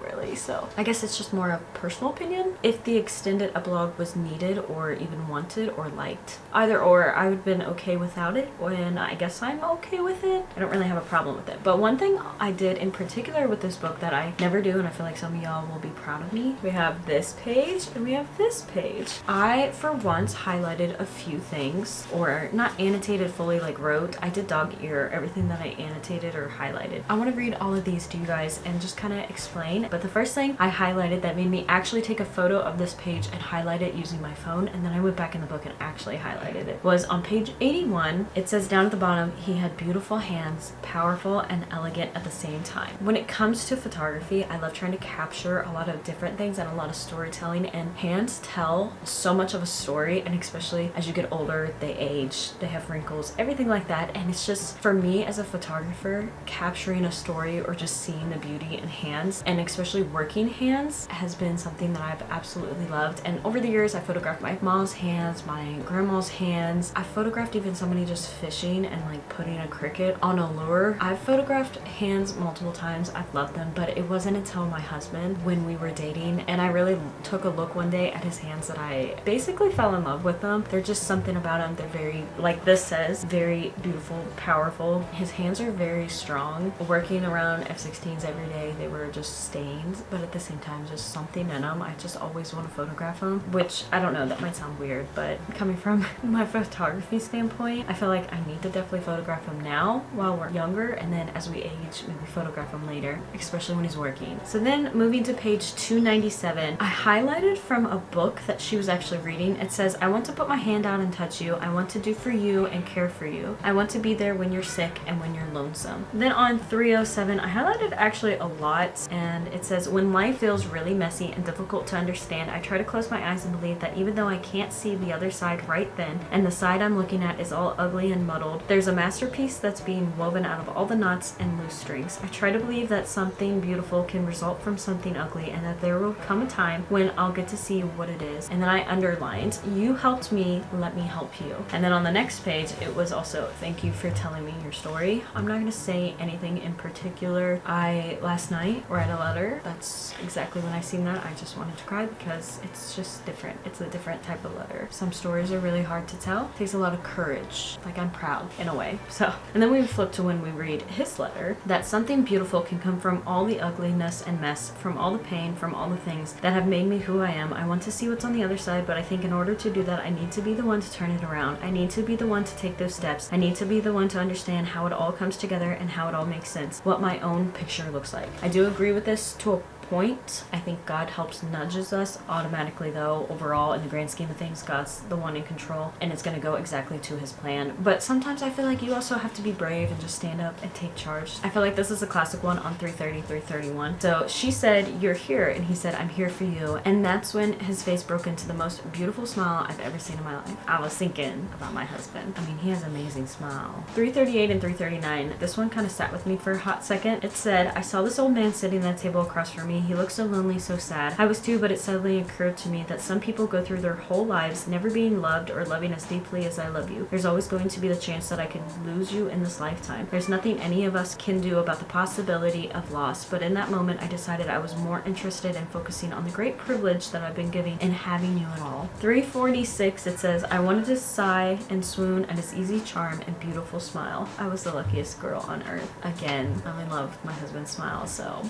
really. So I guess it's just more a personal opinion. If the extended epilogue was needed or even wanted or liked, either or, I would have been okay without it, and I guess I'm okay with it. I don't really have a problem with it. But one thing I did in particular with this book that I never do, and I feel like some of y'all will be proud of me, we have this page and we have this page. I for once highlighted a few things, or not annotated fully, like wrote. I did dog ear everything that I annotated or highlighted. I want to read all of these to you guys and just kind of explain, but the first first thing I highlighted that made me actually take a photo of this page and highlight it using my phone, and then I went back in the book and actually highlighted it, was on page 81. It says down at the bottom, he had beautiful hands, powerful and elegant at the same time. When it comes to photography, I love trying to capture a lot of different things and a lot of storytelling, and hands tell so much of a story, and especially as you get older, they age, they have wrinkles, everything like that. And it's just, for me as a photographer, capturing a story or just seeing the beauty in hands, and especially working hands, has been something that I've absolutely loved. And over the years, I photographed my mom's hands, my grandma's hands. I photographed even somebody just fishing and like putting a cricket on a lure. I've photographed hands multiple times. I've loved them, but it wasn't until my husband, when we were dating, and I really took a look one day at his hands, that I basically fell in love with them. There's just something about them. They're very, like this says, very beautiful, powerful. His hands are very strong. Working around F-16s every day, they were just stains, but at the same time, just something in them. I just always want to photograph them, which I don't know, that might sound weird, but coming from my photography standpoint, I feel like I need to definitely photograph him now while we're younger, and then as we age, maybe photograph him later, especially when he's working. So then moving to page 297, I highlighted from a book that she was actually reading. It says, I want to put my hand out and touch you. I want to do for you and care for you. I want to be there when you're sick and when you're lonesome. Then on 307, I highlighted actually a lot, and it says, when life feels really messy and difficult to understand, I try to close my eyes and believe that even though I can't see the other side right then, and the side I'm looking at is all ugly and muddled, there's a masterpiece that's being woven out of all the knots and loose strings. I try to believe that something beautiful can result from something ugly, and that there will come a time when I'll get to see what it is. And then I underlined, you helped me, let me help you. And then on the next page, it was also, thank you for telling me your story. I'm not going to say anything in particular. Last night read a letter. That's exactly when I seen that, I just wanted to cry, because it's just different. It's a different type of letter. Some stories are really hard to tell. It takes a lot of courage. Like, I'm proud in a way. So, and then we flip to when we read his letter, that something beautiful can come from all the ugliness and mess, from all the pain, from all the things that have made me who I am. I want to see what's on the other side, but I think in order to do that, I need to be the one to turn it around. I need to be the one to take those steps. I need to be the one to understand how it all comes together and how it all makes sense, what my own picture looks like. I do agree with this to a point. I think God helps nudges us automatically, though. Overall, in the grand scheme of things, God's the one in control, and it's going to go exactly to his plan. But sometimes I feel like you also have to be brave and just stand up and take charge. I feel like this is a classic one on 330, 331. So she said, you're here, and he said, I'm here for you. And that's when his face broke into the most beautiful smile I've ever seen in my life. I was thinking about my husband. I mean, he has an amazing smile. 338 and 339. This one kind of sat with me for a hot second. It said, I saw this old man sitting at a table across from me. He looked so lonely, so sad. I was too, but it suddenly occurred to me that some people go through their whole lives never being loved or loving as deeply as I love you. There's always going to be the chance that I could lose you in this lifetime. There's nothing any of us can do about the possibility of loss, but in that moment I decided I was more interested in focusing on the great privilege that I've been given in having you at all. 346, it says, I wanted to sigh and swoon at his easy charm and beautiful smile. I was the luckiest girl on earth. Again, I'm in love with my husband's smile, so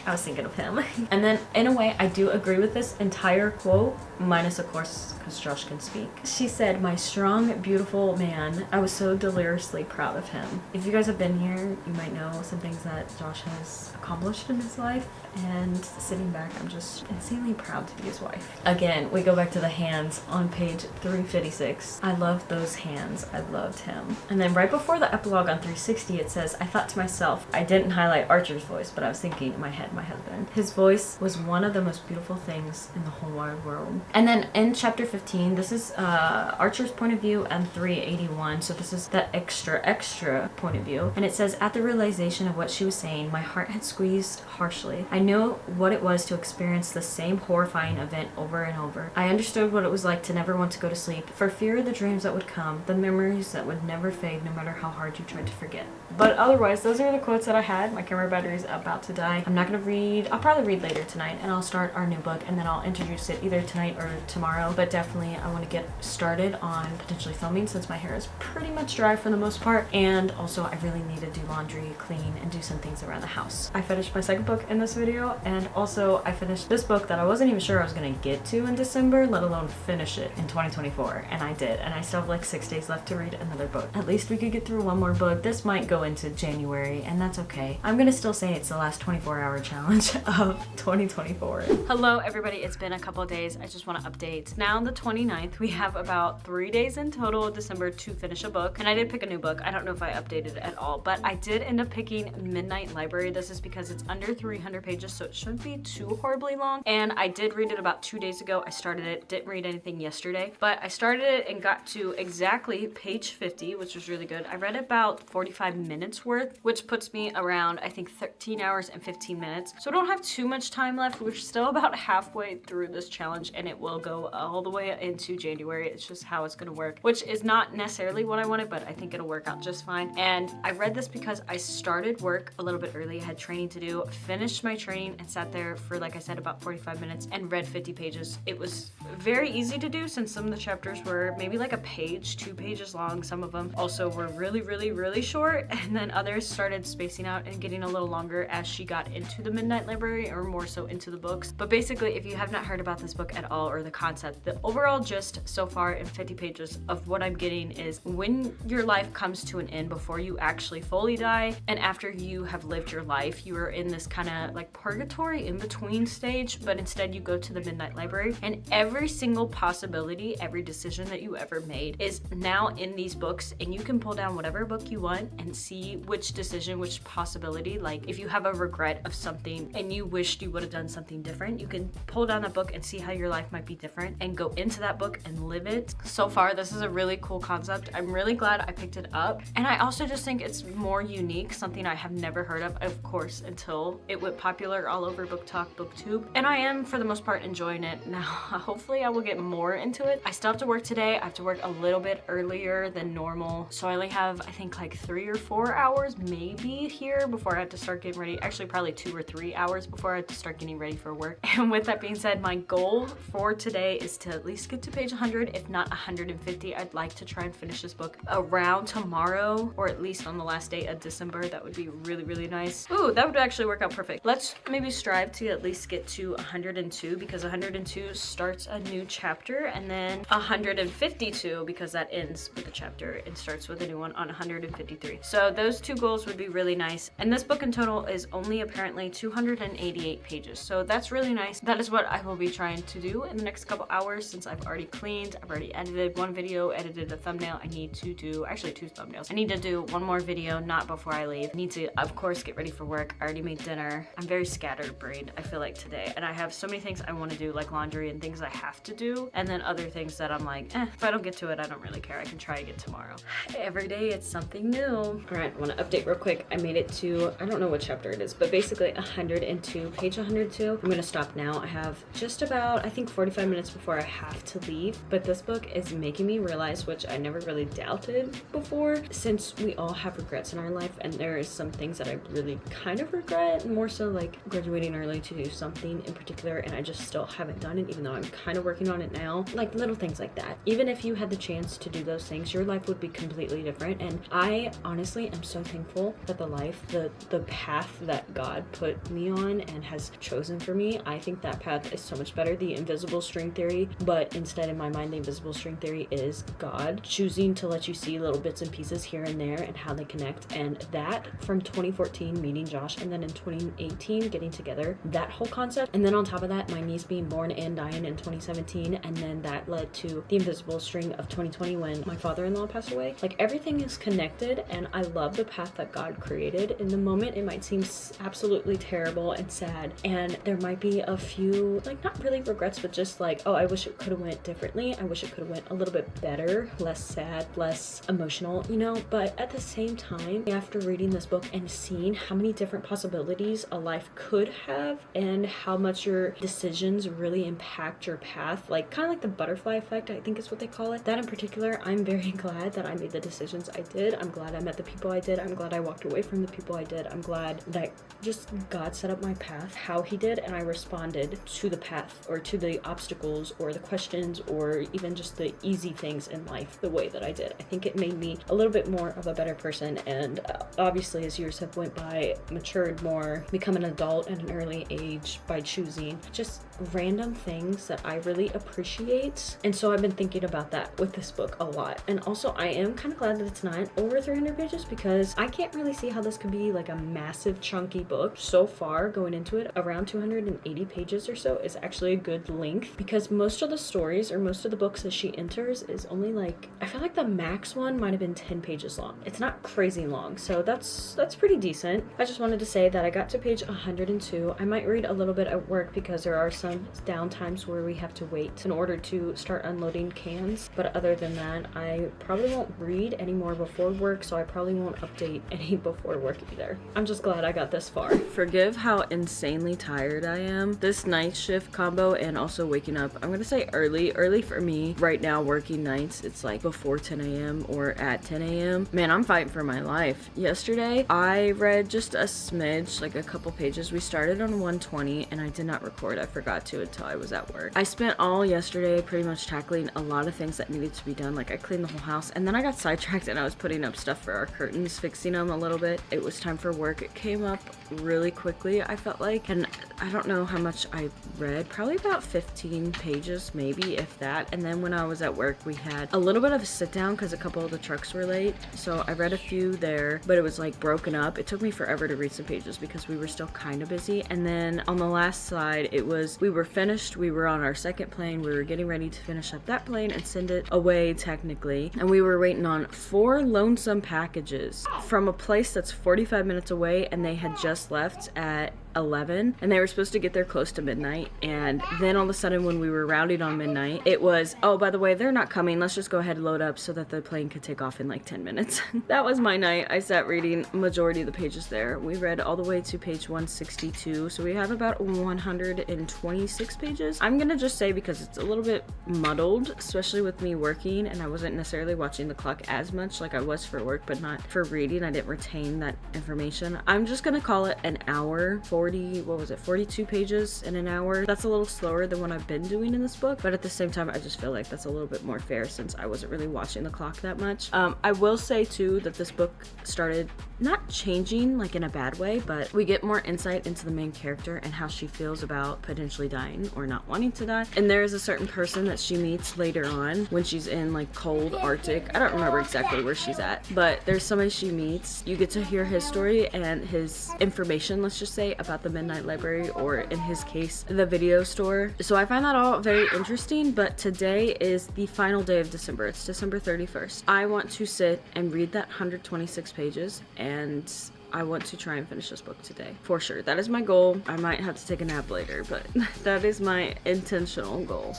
I was thinking of him. And then, in a way, I do agree with this entire quote, minus, of course, because Josh can speak. She said, my strong, beautiful man. I was so deliriously proud of him. If you guys have been here, you might know some things that Josh has accomplished in his life. And sitting back, I'm just insanely proud to be his wife. Again, we go back to the hands on page 356. I loved those hands. I loved him. And then right before the epilogue on 360, it says, I thought to myself, I didn't highlight Archer's voice, but I was thinking in my head, my husband. His voice was one of the most beautiful things in the whole wide world. And then in chapter 15, this is Archer's point of view and 381. So this is that extra point of view. And it says, at the realization of what she was saying, my heart had squeezed harshly. I knew what it was to experience the same horrifying event over and over. I understood what it was like to never want to go to sleep, for fear of the dreams that would come, the memories that would never fade no matter how hard you tried to forget. But otherwise, those are the quotes that I had. My camera battery is about to die. I'm not going to read. I'll probably read later tonight, and I'll start our new book, and then I'll introduce it either tonight or tomorrow. But definitely definitely I want to get started on potentially filming since my hair is pretty much dry for the most part, and also I really need to do laundry, clean, and do some things around the house. I finished my second book in this video, and also I finished this book that I wasn't even sure I was going to get to in December, let alone finish it in 2024, and I did, and I still have like 6 days left to read another book. At least we could get through one more book. This might go into January, and that's okay. I'm gonna still say it's the last 24-hour challenge of 2024. Hello everybody, it's been a couple of days. I just want to update. Now on the 29th, we have about 3 days in total December to finish a book, and I did pick a new book. I don't know if I updated it at all, but I did end up picking Midnight Library. This is because it's under 300 pages, so it shouldn't be too horribly long, and I did read it about 2 days ago. I started it, didn't read anything yesterday, but I started it and got to exactly page 50, which was really good. I read about 45 minutes worth, which puts me around, I think, 13 hours and 15 minutes. So I don't have too much time left. We're still about halfway through this challenge, and it will go all the way into January. It's just how it's gonna work, which is not necessarily what I wanted, but I think it'll work out just fine. And I read this because I started work a little bit early. I had training to do, finished my training, and sat there for, like I said, about 45 minutes and read 50 pages. It was very easy to do since some of the chapters were maybe like a page, 2 pages long. Some of them also were really short, and then others started spacing out and getting a little longer as she got into the Midnight Library, or more so into the books. But basically, if you have not heard about this book at all, or the concept, the overall gist so far in 50 pages of what I'm getting is when your life comes to an end, before you actually fully die, and after you have lived your life, you are in this kind of like purgatory in between stage, but instead you go to the Midnight Library, and every single possibility, every decision that you ever made is now in these books, and you can pull down whatever book you want and see which decision, which possibility, like if you have a regret of something and you wished you would have done something different, you can pull down that book and see how your life might be different and go into that book and live it. So far, this is a really cool concept. I'm really glad I picked it up, and I also just think it's more unique, something I have never heard of course, until it went popular all over Book Talk, BookTube, and I am for the most part enjoying it. Now hopefully I will get more into it. I still have to work today. I have to work a little bit earlier than normal, so I only have, I think, like 3 or 4 hours maybe here before I have to start getting ready. Actually, probably 2 or 3 hours before I have to start getting ready for work. And with that being said, my goal for today is to at least get to page 100, if not 150. I'd like to try and finish this book around tomorrow, or at least on the last day of December. That would be really nice. Ooh, that would actually work out perfect. Let's maybe strive to at least get to 102, because 102 starts a new chapter, and then 152 because that ends with the chapter and starts with a new one on 153. So those 2 goals would be really nice. And this book in total is only apparently 288 pages. So that's really nice. That is what I will be trying to do in the next couple hours, since I've already cleaned, I've already edited one video, edited a thumbnail. I need to do, actually 2 thumbnails. I need to do one more video, not before I leave. I need to, of course, get ready for work. I already made dinner. I'm very scatterbrained, I feel like, today. And I have so many things I want to do, like laundry and things I have to do. And then other things that I'm like, if I don't get to it, I don't really care. I can try again tomorrow. Every day it's something new. All right, I want to update real quick. I made it to, I don't know what chapter it is, but basically 102, page 102. I'm going to stop now. I have just about, I think, 45 minutes before I have to leave. But this book is making me realize, which I never really doubted before, since we all have regrets in our life, and there is some things that I really kind of regret, more so like graduating early to do something in particular, and I just still haven't done it, even though I'm kind of working on it now. Like little things like that. Even if you had the chance to do those things, your life would be completely different. And I honestly am so thankful that the path that God put me on and has chosen for me, I think that path is so much better. The invisible string theory, but instead in my mind, the invisible string theory is God choosing to let you see little bits and pieces here and there and how they connect. And that from 2014 meeting Josh, and then in 2018 getting together, that whole concept, and then on top of that, my niece being born and dying in 2017, and then that led to the invisible string of 2020 when my father-in-law passed away. Like, everything is connected, and I love the path that God created. In the moment, it might seem absolutely terrible and sad, and there might be a few, like, not really regrets, but just like, oh, I wish it could have went differently. I wish it could have went a little bit better, less sad, less emotional, you know. But at the same time, after reading this book and seeing how many different possibilities a life could have, and how much your decisions really impact your path, like kind of like the butterfly effect, I think is what they call it. That in particular, I'm very glad that I made the decisions I did. I'm glad I met the people I did. I'm glad I walked away from the people I did. I'm glad that just God set up my path how he did, and I responded to the path, or to the obstacles, or the questions questions or even just the easy things in life the way that I did. I think it made me a little bit more of a better person, and obviously as years have went by, matured more, become an adult at an early age by choosing just random things that I really appreciate. And so I've been thinking about that with this book a lot. And also I am kind of glad that it's not over 300 pages, because I can't really see how this could be like a massive chunky book. So far going into it, around 280 pages or so is actually a good length, because most of the stories or most of the books that she enters is only like, I feel like the max one might have been 10 pages long. It's not crazy long, so that's pretty decent. I just wanted to say that I got to page 102. I might read a little bit at work because there are some downtimes where we have to wait in order to start unloading cans, but other than that, I probably won't read any more before work, so I probably won't update any before work either. I'm just glad I got this far. Forgive how insanely tired I am. This night shift combo and also waking up, I'm gonna say early for me right now, working nights, it's like before 10 a.m. or at 10 a.m. Man, I'm fighting for my life. Yesterday, I read just a smidge, like a couple pages. We started on 120 and I did not record. I forgot to until I was at work. I spent all yesterday pretty much tackling a lot of things that needed to be done. Like I cleaned the whole house, and then I got sidetracked and I was putting up stuff for our curtains, fixing them a little bit. It was time for work. It came up really quickly, I felt like, and I don't know how much I read, probably about 15 pages maybe, if that. And then when I was at work, we had a little bit of a sit down because a couple of the trucks were late, so I read a few there, but it was like broken up. It took me forever to read some pages because we were still kind of busy. And then on the last slide, it was, we were finished, we were on our second plane, we were getting ready to finish up that plane and send it away technically, and we were waiting on 4 lonesome packages from a place that's 45 minutes away, and they had just left at 11 and they were supposed to get there close to midnight. And then all of a sudden when we were rounding on midnight, it was, oh, by the way, they're not coming, let's just go ahead and load up so that the plane could take off in like 10 minutes. That was my night. I sat reading majority of the pages there. We read all the way to page 162, so we have about 126 pages. I'm gonna just say, because it's a little bit muddled, especially with me working and I wasn't necessarily watching the clock as much like I was for work, but not for reading. I didn't retain that information. I'm just gonna call it an hour. 42 pages in an hour. That's a little slower than what I've been doing in this book, but at the same time, I just feel like that's a little bit more fair since I wasn't really watching the clock that much. I will say too that this book started not changing like in a bad way, but we get more insight into the main character and how she feels about potentially dying or not wanting to die. And there is a certain person that she meets later on when she's in like cold Arctic. I don't remember exactly where she's at, but there's somebody she meets. You get to hear his story and his information, let's just say, about the Midnight Library, or in his case, the video store. So I find that all very interesting, but today is the final day of December. It's December 31st. I want to sit and read that 126 pages, and I want to try and finish this book today. For sure. That is my goal. I might have to take a nap later, but that is my intentional goal.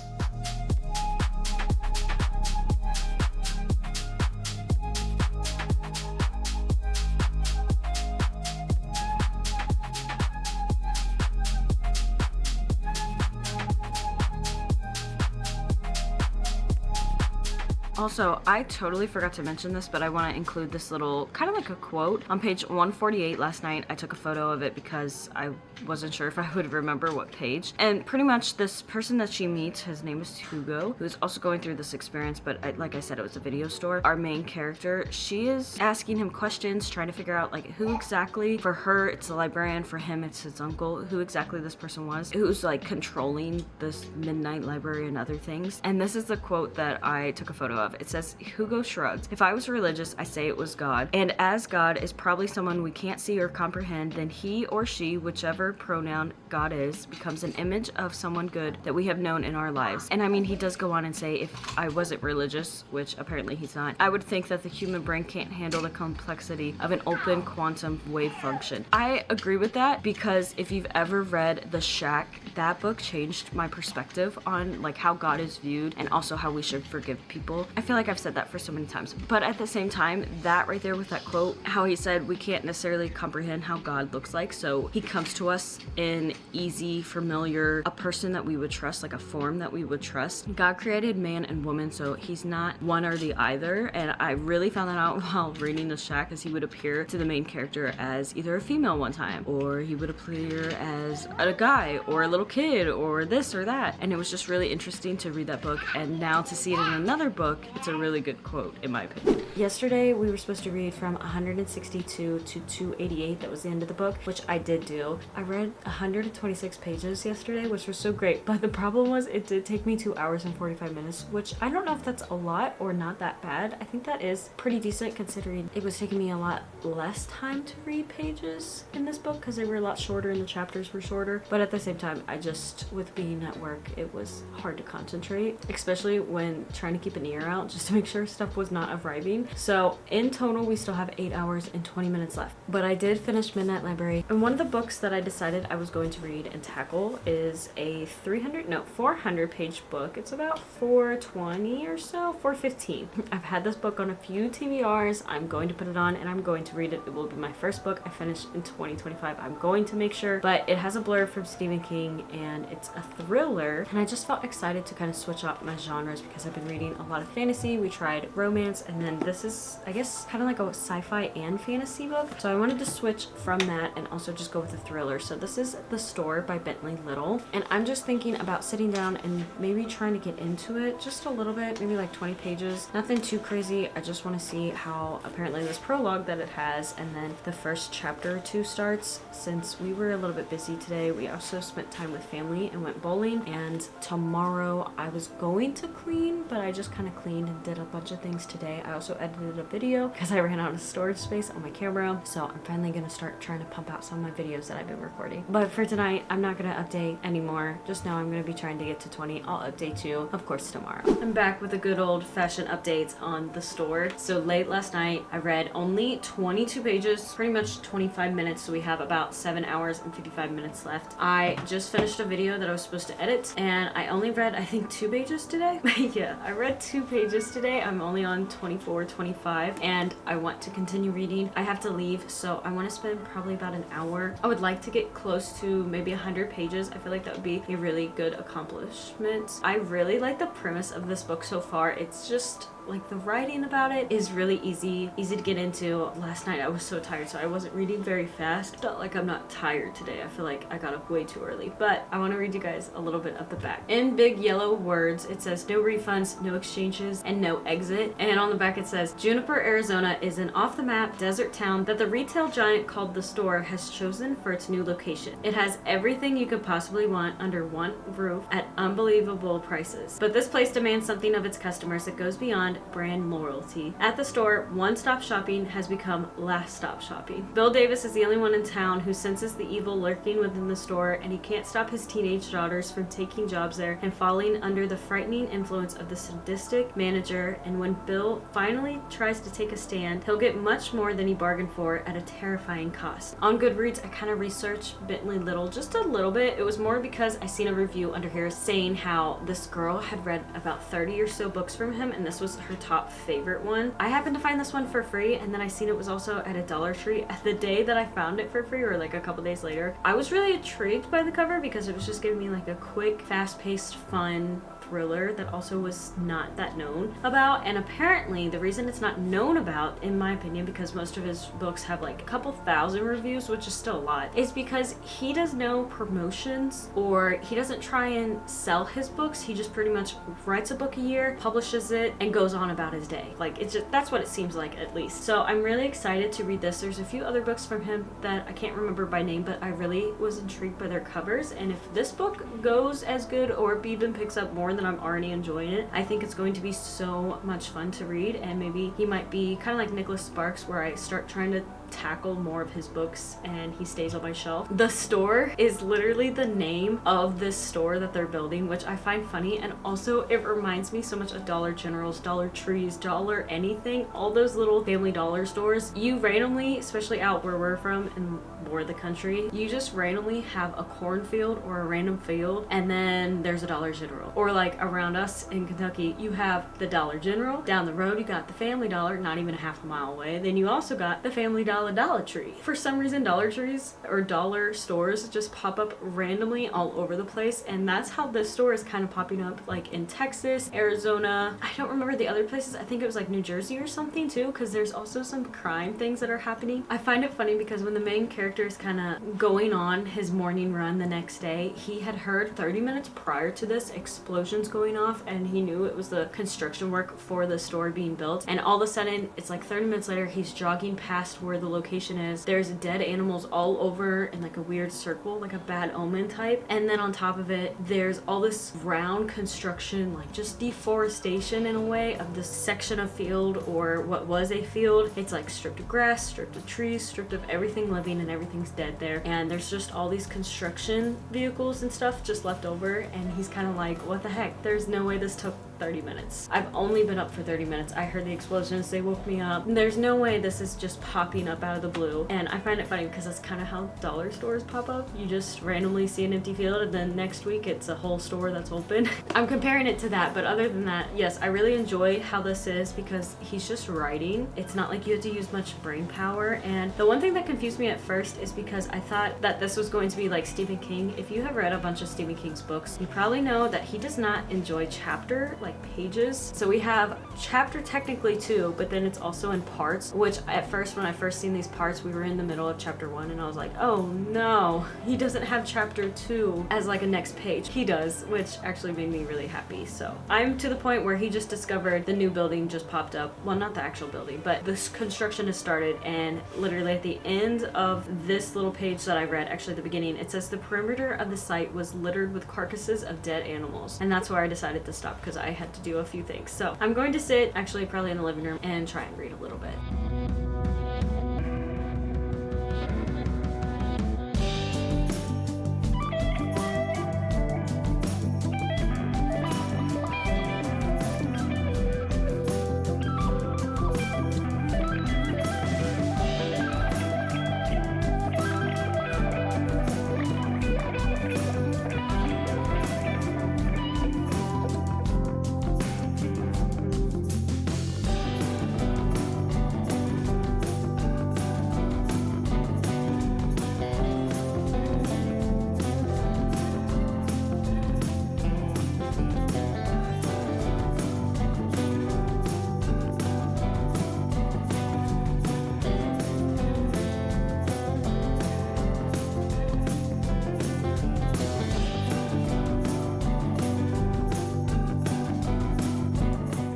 Also, I totally forgot to mention this, but I want to include this little kind of like a quote on page 148. Last night I took a photo of it because I wasn't sure if I would remember what page. And pretty much this person that she meets, his name is Hugo, who's also going through this experience, but like I said, it was a video store. Our main character, she is asking him questions, trying to figure out like who exactly, for her it's the librarian, for him it's his uncle, who exactly this person was, who's like controlling this Midnight Library and other things. And this is the quote that I took a photo of. It says, Hugo shrugged. If I was religious, I say it was God. And as God is probably someone we can't see or comprehend, then he or she, whichever pronoun God is, becomes an image of someone good that we have known in our lives. And I mean, he does go on and say, if I wasn't religious, which apparently he's not, I would think that the human brain can't handle the complexity of an open quantum wave function. I agree with that, because if you've ever read The Shack, that book changed my perspective on like how God is viewed and also how we should forgive people. I feel like I've said that for so many times, but at the same time, that right there with that quote, how he said we can't necessarily comprehend how God looks like, so he comes to us in easy, familiar, a person that we would trust, like a form that we would trust. God created man and woman, so he's not one or the either, and I really found that out while reading The Shack, as he would appear to the main character as either a female one time, or he would appear as a guy or a little kid or this or that, and it was just really interesting to read that book, and now to see it in another book, it's a really good quote in my opinion. Yesterday we were supposed to read from 162 to 288. That was the end of the book, which I did do. I read 126 pages yesterday, which was so great, but the problem was it did take me 2 hours and 45 minutes, which I don't know if that's a lot or not that bad. I think that is pretty decent considering it was taking me a lot less time to read pages in this book because they were a lot shorter and the chapters were shorter, but at the same time, I just, with being at work, it was hard to concentrate, especially when trying to keep an ear out just to make sure stuff was not arriving. So in total, we still have 8 hours and 20 minutes left, but I did finish Midnight Library, and one of the books that I decided I was going to read and tackle is a 400 page book. It's about 420 or so, 415. I've had this book on a few TBRs. I'm going to put it on and I'm going to read it. It will be my first book I finish in 2025. I'm going to make sure, but it has a blurb from Stephen King and it's a thriller, and I just felt excited to kind of switch up my genres because I've been reading a lot of fantasy. We tried romance, and then this is, I guess, kind of like a sci-fi and fantasy book, so I wanted to switch from that and also just go with a thriller. So this is The Store by Bentley Little, and I'm just thinking about sitting down and maybe trying to get into it just a little bit, maybe like 20 pages, nothing too crazy. I just want to see how apparently this prologue that it has and then the first chapter or two starts. Since we were a little bit busy today, we also spent time with family and went bowling, and tomorrow I was going to clean, but I just kind of cleaned and did a bunch of things today. I also edited a video because I ran out of storage space on my camera, so I'm finally gonna start trying to pump out some of my videos that I've been recording. But for tonight, I'm not gonna update anymore. Just know I'm gonna be trying to get to 20. I'll update you, of course, tomorrow. I'm back with a good old-fashioned updates on The Store. So late last night, I read only 22 pages, pretty much 25 minutes, so we have about 7 hours and 55 minutes left. I just finished a video that I was supposed to edit, and I only read, I think, 2 pages today. Yeah, I read 2 pages today. I'm only on 24, 25, and I want to continue reading. I have to leave, so I want to spend probably about an hour. I would like to get close to maybe 100 pages. I feel like that would be a really good accomplishment. I really like the premise of this book so far. It's just like the writing about it is really easy to get into. Last night I was so tired, so I wasn't reading very fast. Felt like I'm not tired today. I feel like I got up way too early, but I want to read you guys a little bit of the back. In big yellow words, it says no refunds, no exchanges, and no exit. And on the back it says Juniper, Arizona is an off-the-map desert town that the retail giant called The Store has chosen for its new location. It has everything you could possibly want under one roof at unbelievable prices. But this place demands something of its customers that goes beyond brand loyalty. At The Store, one-stop shopping has become last-stop shopping. Bill Davis is the only one in town who senses the evil lurking within the store, and he can't stop his teenage daughters from taking jobs there and falling under the frightening influence of the sadistic manager. And when Bill finally tries to take a stand, he'll get much more than he bargained for at a terrifying cost. On Goodreads, I kind of researched Bentley Little just a little bit. It was more because I seen a review under here saying how this girl had read about 30 or so books from him, and this was her top favorite one. I happened to find this one for free, and then I seen it was also at a Dollar Tree. At the day that I found it for free, or like a couple days later, I was really intrigued by the cover because it was just giving me like a quick, fast-paced, fun thriller that also was not that known about. And apparently the reason it's not known about, in my opinion, because most of his books have like a couple thousand reviews, which is still a lot, is because he does no promotions, or he doesn't try and sell his books. He just pretty much writes a book a year, publishes it, and goes on about his day. Like, it's just, that's what it seems like, at least. So I'm really excited to read this. There's a few other books from him that I can't remember by name, but I really was intrigued by their covers, and if this book goes as good or even picks up more than I'm already enjoying it, I think it's going to be so much fun to read. And maybe he might be kind of like Nicholas Sparks, where I start trying to tackle more of his books and he stays on my shelf. The Store is literally the name of this store that they're building, which I find funny, and also it reminds me so much of Dollar Generals, Dollar Trees, Dollar Anything, all those little Family Dollar stores. You randomly, especially out where we're from in more the country, you just randomly have a cornfield or a random field, and then there's a Dollar General. Or like like around us in Kentucky, you have the Dollar General. Down the road, you got the Family Dollar, not even a half a mile away. Then you also got the Family Dollar Dollar Tree. For some reason, Dollar Trees or dollar stores just pop up randomly all over the place, and that's how this store is kind of popping up, like in Texas, Arizona. I don't remember the other places. I think it was like New Jersey or something too, because there's also some crime things that are happening. I find it funny because when the main character is kind of going on his morning run the next day, he had heard 30 minutes prior to this explosions going off, and he knew it was the construction work for the store being built. And all of a sudden, it's like 30 minutes later, he's jogging past where the location is. There's dead animals all over in like a weird circle, like a bad omen type. And then on top of it, there's all this round construction, like just deforestation in a way of this section of field, or what was a field. It's like stripped of grass, stripped of trees, stripped of everything living, and everything's dead there. And there's just all these construction vehicles and stuff just left over, and he's kind of like, what the heck? There's no way this took 30 minutes. I've only been up for 30 minutes. I heard the explosions, they woke me up. There's no way this is just popping up out of the blue. And I find it funny because that's kind of how dollar stores pop up. You just randomly see an empty field, and then next week it's a whole store that's open. I'm comparing it to that, but other than that, yes, I really enjoy how this is because he's just writing. It's not like you have to use much brain power. And the one thing that confused me at first is because I thought that this was going to be like Stephen King. If you have read a bunch of Stephen King's books, you probably know that he does not enjoy chapter like pages. So we have chapter technically 2, but then it's also in parts, which at first, when I first seen these parts, we were in the middle of chapter 1, and I was like, oh no, he doesn't have chapter 2 as like a next page. He does, which actually made me really happy. So I'm to the point where he just discovered the new building just popped up. Well, not the actual building, but this construction has started, and literally at the end of this little page that I read, actually at the beginning, it says the perimeter of the site was littered with carcasses of dead animals. And that's where I decided to stop because I had to do a few things. So I'm going to sit actually probably in the living room and try and read a little bit.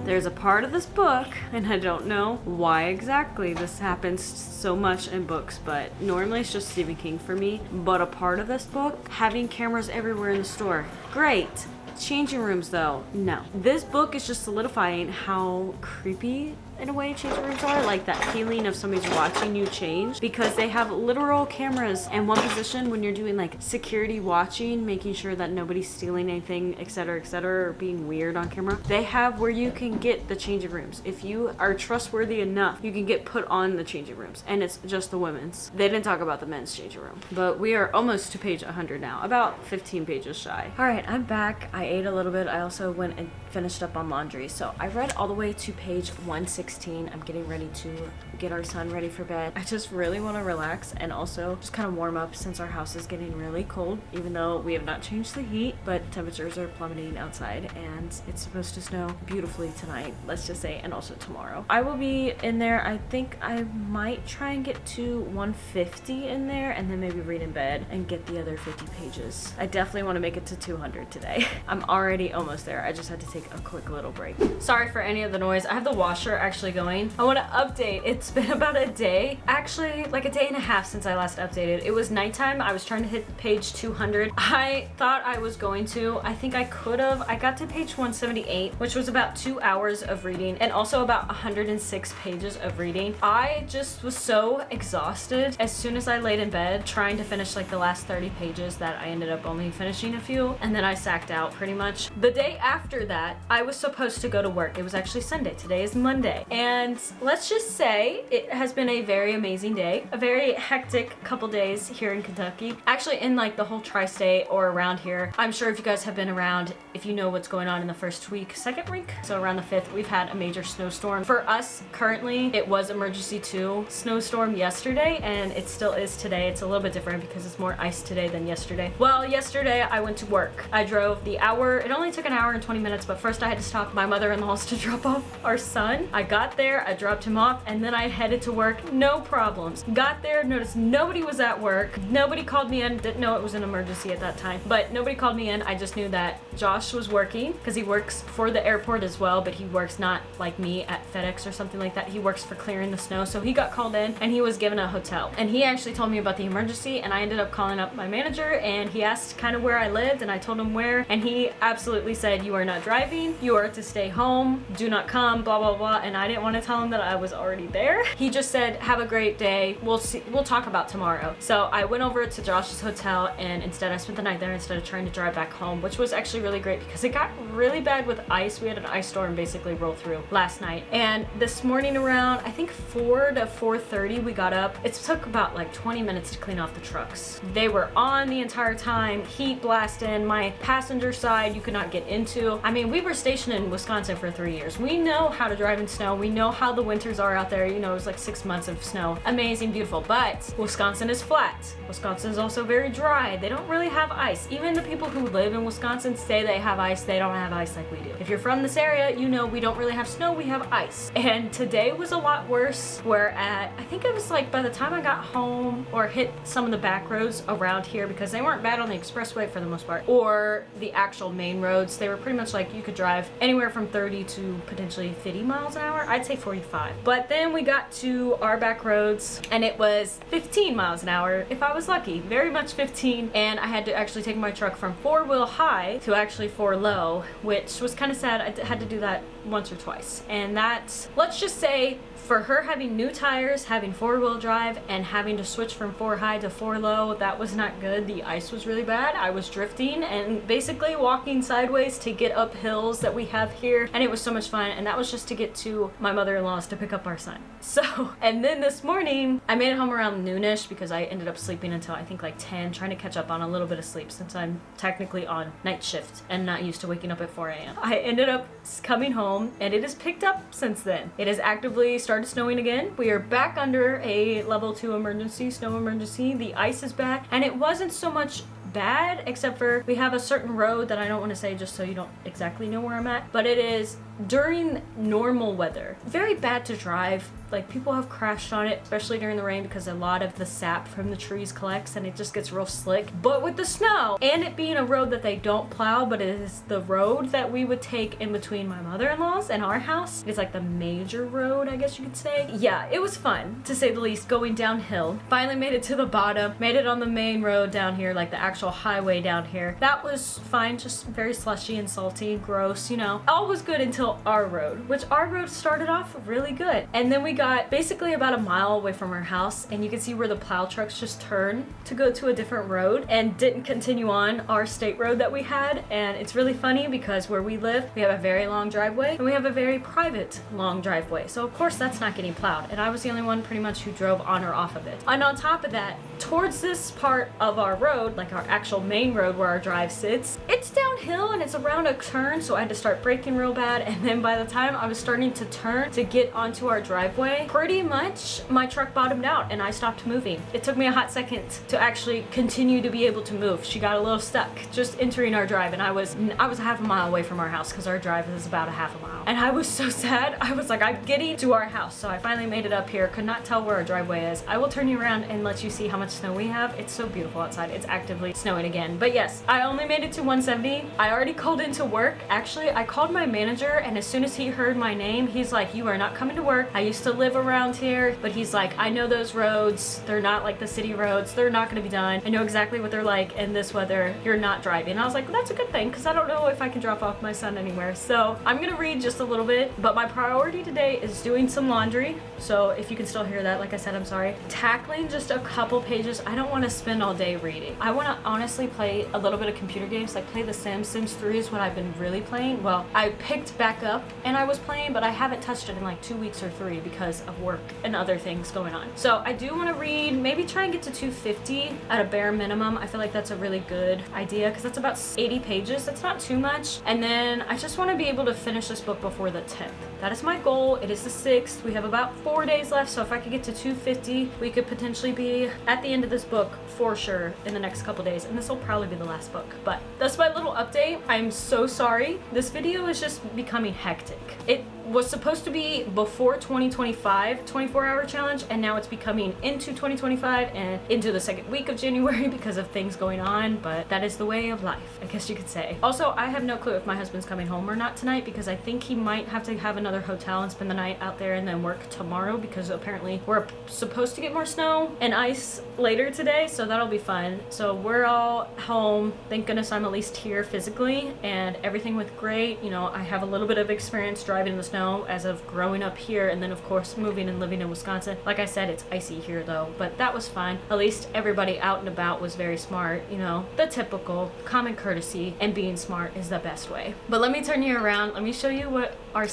There's a part of this book, and I don't know why exactly this happens so much in books, but normally it's just Stephen King for me. But a part of this book, having cameras everywhere in the store. Great. Changing rooms though, no. This book is just solidifying how creepy in a way changing rooms are, like that feeling of somebody's watching you change, because they have literal cameras in one position when you're doing like security watching, making sure that nobody's stealing anything, etc., or being weird on camera. They have where you can get the changing rooms. If you are trustworthy enough, you can get put on the changing rooms, and it's just the women's. They didn't talk about the men's changing room, but we are almost to page 100 now, about 15 pages shy. All right, I'm back. I ate a little bit. I also went and finished up on laundry. So I read all the way to page 116. I'm getting ready to get our son ready for bed. I just really want to relax and also just kind of warm up since our house is getting really cold, even though we have not changed the heat, but temperatures are plummeting outside and it's supposed to snow beautifully tonight, let's just say, and also tomorrow. I will be in there. I think I might try and get to 150 in there and then maybe read in bed and get the other 50 pages. I definitely want to make it to 200 today. I'm already almost there. I just had to take a quick little break. Sorry for any of the noise. I have the washer actually going. I want to update. It's been about a day, actually like a day and a half since I last updated. It was nighttime. I was trying to hit page 200. I thought I was going to. I think I could have. I got to page 178, which was about 2 hours of reading and also about 106 pages of reading. I just was so exhausted as soon as I laid in bed trying to finish like the last 30 pages that I ended up only finishing a few, and then I sacked out pretty much. The day after that, I was supposed to go to work. It was actually Sunday. Today is Monday. today. And let's just say it has been a very amazing day, a very hectic couple days here in Kentucky. Actually, in like the whole tri-state or around here. I'm sure if you guys have been around, if you know what's going on in the first week, second week, so around the 5th, we've had a major snowstorm. For us, currently, it was emergency 2 snowstorm yesterday, and it still is today. It's a little bit different because it's more ice today than yesterday. Well, yesterday I went to work. I drove the hour. It only took an hour and 20 minutes, but first I had to stop my mother-in-law's to drop off our son. I got there, I dropped him off, and then I headed to work. No problems. Got there, noticed nobody was at work. Nobody called me in. Didn't know it was an emergency at that time, but nobody called me in. I just knew that Josh was working because he works for the airport as well, but he works not like me at FedEx or something like that. He works for clearing the snow. So he got called in and he was given a hotel, and he actually told me about the emergency, and I ended up calling up my manager and he asked kind of where I lived, and I told him where, and he absolutely said, "You are not driving, you are to stay home, do not come, blah blah blah." And I didn't want to tell him that I was already there. He just said, "Have a great day, we'll talk about tomorrow." So I went over to Josh's hotel, and instead I spent the night there instead of trying to drive back home, which was actually really great because it got really bad with ice. We had an ice storm basically roll through last night, and this morning around I think 4 to 4:30 we got up. It took about like 20 minutes to clean off the trucks. They were on the entire time, heat blasting. My passenger side you could not get into. I mean, we were stationed in Wisconsin for 3 years. We know how to drive in snow. We know how the winters are out there. You know, it was like 6 months of snow. Amazing, beautiful. But Wisconsin is flat. Wisconsin is also very dry. They don't really have ice. Even the people who live in Wisconsin say they have ice. They don't have ice like we do. If you're from this area, you know we don't really have snow, we have ice. And today was a lot worse, where I think it was like by the time I got home or hit some of the back roads around here, because they weren't bad on the expressway for the most part, or the actual main roads, they were pretty much like you could drive anywhere from 30 to potentially 50 miles an hour. I'd say 45. But then we got to our back roads and it was 15 miles an hour if I was lucky, very much 15, and I had to actually take my truck from 4-wheel high to actually 4-low, which was kind of sad. I had to do that once or twice, and that's, let's just say, for her having new tires, having 4-wheel drive, and having to switch from 4-high to 4-low, that was not good. The ice was really bad. I was drifting and basically walking sideways to get up hills that we have here, and it was so much fun, and that was just to get to my mother-in-law's to pick up our son. So, and then this morning, I made it home around noonish because I ended up sleeping until I think like 10, trying to catch up on a little bit of sleep since I'm technically on night shift and not used to waking up at 4 a.m. I ended up coming home, and it has picked up since then. It has actively started snowing again. We are back under a level 2 emergency, snow emergency. The ice is back, and it wasn't so much bad, except for we have a certain road that I don't want to say just so you don't exactly know where I'm at, but it is during normal weather very bad to drive. Like, people have crashed on it, especially during the rain, because a lot of the sap from the trees collects and it just gets real slick. But with the snow, and it being a road that they don't plow, but it is the road that we would take in between my mother-in-law's and our house. It's like the major road, I guess you could say. Yeah, it was fun, to say the least, going downhill. Finally made it to the bottom, made it on the main road down here, like the actual highway down here. That was fine, just very slushy and salty, gross, you know. All was good until our road, which our road started off really good. And then we got basically about a mile away from our house, and you can see where the plow trucks just turned to go to a different road and didn't continue on our state road that we had. And it's really funny because where we live, we have a very long driveway and we have a very private long driveway. So of course that's not getting plowed, and I was the only one pretty much who drove on or off of it. And on top of that, towards this part of our road, like our actual main road where our drive sits, it's downhill and it's around a turn, so I had to start braking real bad. And then by the time I was starting to turn to get onto our driveway, pretty much my truck bottomed out and I stopped moving. It took me a hot second to actually continue to be able to move. She got a little stuck just entering our drive, and I was a half a mile away from our house because our drive is about a half a mile. And I was so sad. I was like, I'm getting to our house. So I finally made it up here. Could not tell where our driveway is. I will turn you around and let you see how much snow we have. It's so beautiful outside. It's actively snowing again. But yes, I only made it to 170. I already called into work. Actually, I called my manager, and as soon as he heard my name, he's like, "You are not coming to work. I used to live around here," but he's like, "I know those roads. They're not like the city roads. They're not going to be done. I know exactly what they're like in this weather. You're not driving." And I was like, well, that's a good thing, because I don't know if I can drop off my son anywhere. So I'm going to read just a little bit, but my priority today is doing some laundry. So if you can still hear that, like I said, I'm sorry. Tackling just a couple pages. I don't want to spend all day reading. I want to honestly play a little bit of computer games, like play The Sims. Sims 3 is what I've been really playing. Well, I picked back up and I was playing, but I haven't touched it in like 2 weeks or 3 because of work and other things going on. So I do want to read, maybe try and get to 250 at a bare minimum. I feel like that's a really good idea because that's about 80 pages. That's not too much. And then I just want to be able to finish this book before the 10th. That is my goal. It is the 6th. We have about 4 days left. So if I could get to 250, we could potentially be at the end of this book for sure in the next couple days. And this will probably be the last book. But that's my little update. I'm so sorry. This video is just becoming hectic. It was supposed to be before 2025 24-hour challenge, and now it's becoming into 2025 and into the second week of January because of things going on, but that is the way of life, I guess you could say. Also, I have no clue if my husband's coming home or not tonight because I think he might have to have another hotel and spend the night out there and then work tomorrow because apparently we're supposed to get more snow and ice later today, so that'll be fun. So we're all home. Thank goodness I'm at least here physically, and everything went great. You know, I have a little bit of experience driving in the snow as of growing up here, and then of course moving and living in Wisconsin. Like I said, it's icy here though, but that was fine. At least everybody out and about was very smart. You know, the typical common courtesy and being smart is the best way. But let me turn you around. Let me show you what our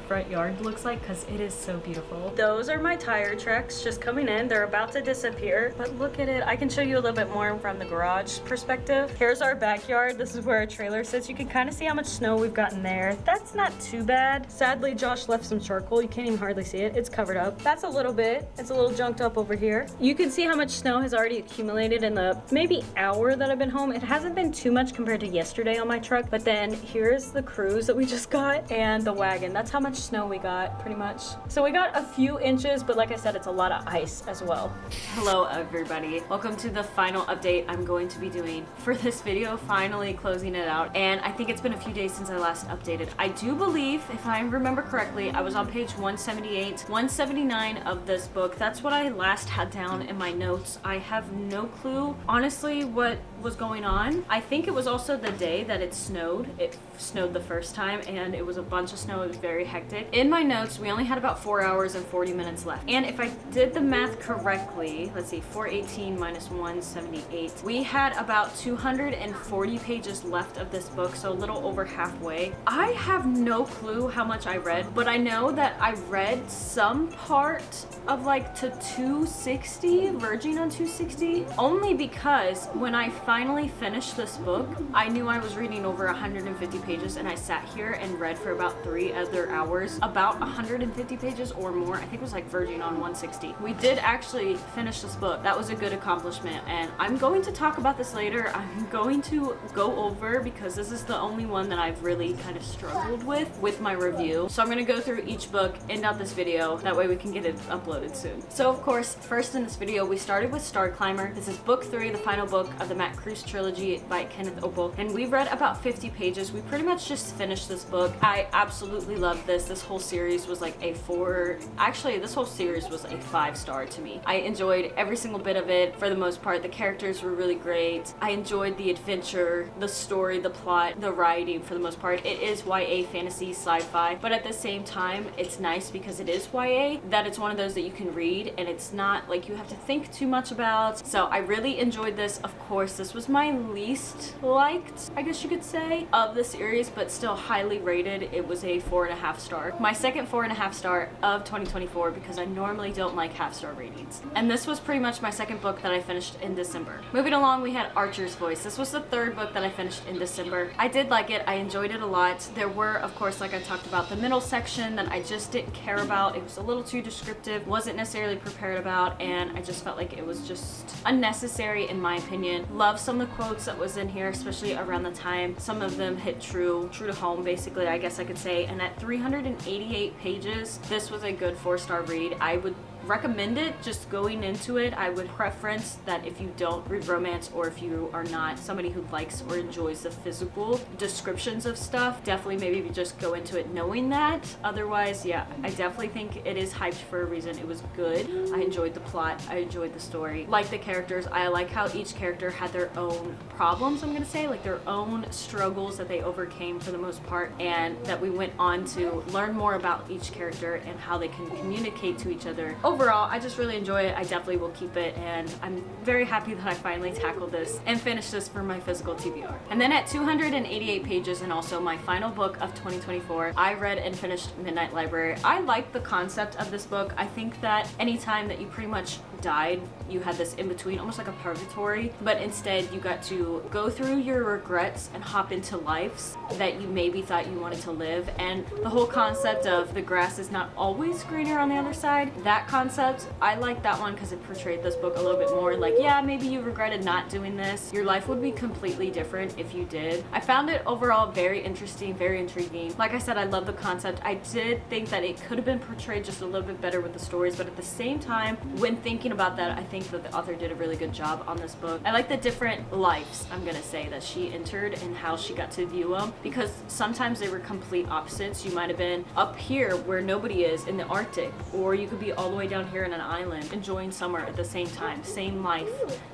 front yard looks like because it is so beautiful. Those are my tire tracks just coming in. They're about to disappear, but look at it. I can show you a little bit more from the garage perspective. Here's our backyard. This is where our trailer sits. You can kind of see how much snow we've gotten there. That's not too bad. Sadly, Josh left some charcoal. You can't even hardly see it. It's covered up. That's a little bit. It's a little junked up over here. You can see how much snow has already accumulated in the maybe hour that I've been home. It hasn't been too much compared to yesterday on my truck, but then here's the cruise that we just got and the wagon. That's how much snow we got, pretty much. So we got a few inches, but like I said, it's a lot of ice as well. Hello, everybody. Welcome to the final update I'm going to be doing for this video, finally closing it out. And I think it's been a few days since I last updated. I do believe, if I remember correctly, I was on page 178, 179 of this book. That's what I last had down in my notes. I have no clue, honestly, what was going on. I think it was also the day that it snowed. It snowed the first time and it was a bunch of snow. It was very hectic. In my notes, we only had about 4 hours and 40 minutes left. And if I did the math correctly, let's see, 418 minus 178, we had about 240 pages left of this book, so a little over halfway. I have no clue how much I read, but I know that I read some part of like to 260, verging on 260, only because when I finally finished this book, I knew I was reading over 150 pages, and I sat here and read for about 3 other hours, about 150 pages or more. I think it was like verging on 160. We did actually finish this book. That was a good accomplishment, and I'm going to talk about this later. I'm going to go over, because this is the only one that I've really kind of struggled with my review. So I'm going to go through each book, end out this video, that way we can get it uploaded soon. So of course, first in this video, we started with Star Climber. This is book 3, the final book of the Matt Kruse trilogy by Kenneth Opel, and we've read about 50 pages. We pretty much just finished this book. I absolutely loved this. This whole series was like a 4, actually this whole series was a 5-star to me. I enjoyed every single bit of it for the most part. The characters were really great. I enjoyed the adventure, the story, the plot, the writing for the most part. It is YA fantasy sci-fi, but at the same time, it's nice because it is YA, that it's one of those that you can read and it's not like you have to think too much about. So I really enjoyed this. Of course, this was my least liked, I guess you could say, of the series, but still highly rated. It was a 4.5 star. My second 4.5 star of 2024, because I normally don't like half-star ratings. And this was pretty much my second book that I finished in December. Moving along, we had Archer's Voice. This was the third book that I finished in December. I did like it. I enjoyed it a lot. There were, of course, like I talked about, the middle section that I just didn't care about. It was a little too descriptive, wasn't necessarily prepared about, and I just felt like it was just unnecessary in my opinion. Love some of the quotes that was in here, especially around the time. Some of them hit true to home, basically, I guess I could say. And at 388 pages, this was a good 4-star read. I would recommend it. Just going into it, I would preference that if you don't read romance, or if you are not somebody who likes or enjoys the physical descriptions of stuff, definitely maybe just go into it knowing that. Otherwise, yeah, I definitely think it is hyped for a reason. It was good. I enjoyed the plot. I enjoyed the story. Like the characters. I like how each character had their own problems, I'm gonna say, like their own struggles that they overcame for the most part, and that we went on to learn more about each character and how they can communicate to each other. Overall, I just really enjoy it. I definitely will keep it, and I'm very happy that I finally tackled this and finished this for my physical TBR. And then at 288 pages, and also my final book of 2024, I read and finished Midnight Library. I like the concept of this book. I think that anytime that you pretty much died, you had this in between, almost like a purgatory, but instead you got to go through your regrets and hop into lives that you maybe thought you wanted to live. And the whole concept of the grass is not always greener on the other side, that concept, I like that one because it portrayed this book a little bit more like, yeah, maybe you regretted not doing this. Your life would be completely different if you did. I found it overall very interesting, very intriguing. Like I said, I love the concept. I did think that it could have been portrayed just a little bit better with the stories, but at the same time, when thinking about that, I think that the author did a really good job on this book. I like the different lives, I'm gonna say, that she entered and how she got to view them, because sometimes they were complete opposites. You might have been up here where nobody is in the Arctic, or you could be all the way down here in an island enjoying summer at the same time. Same life,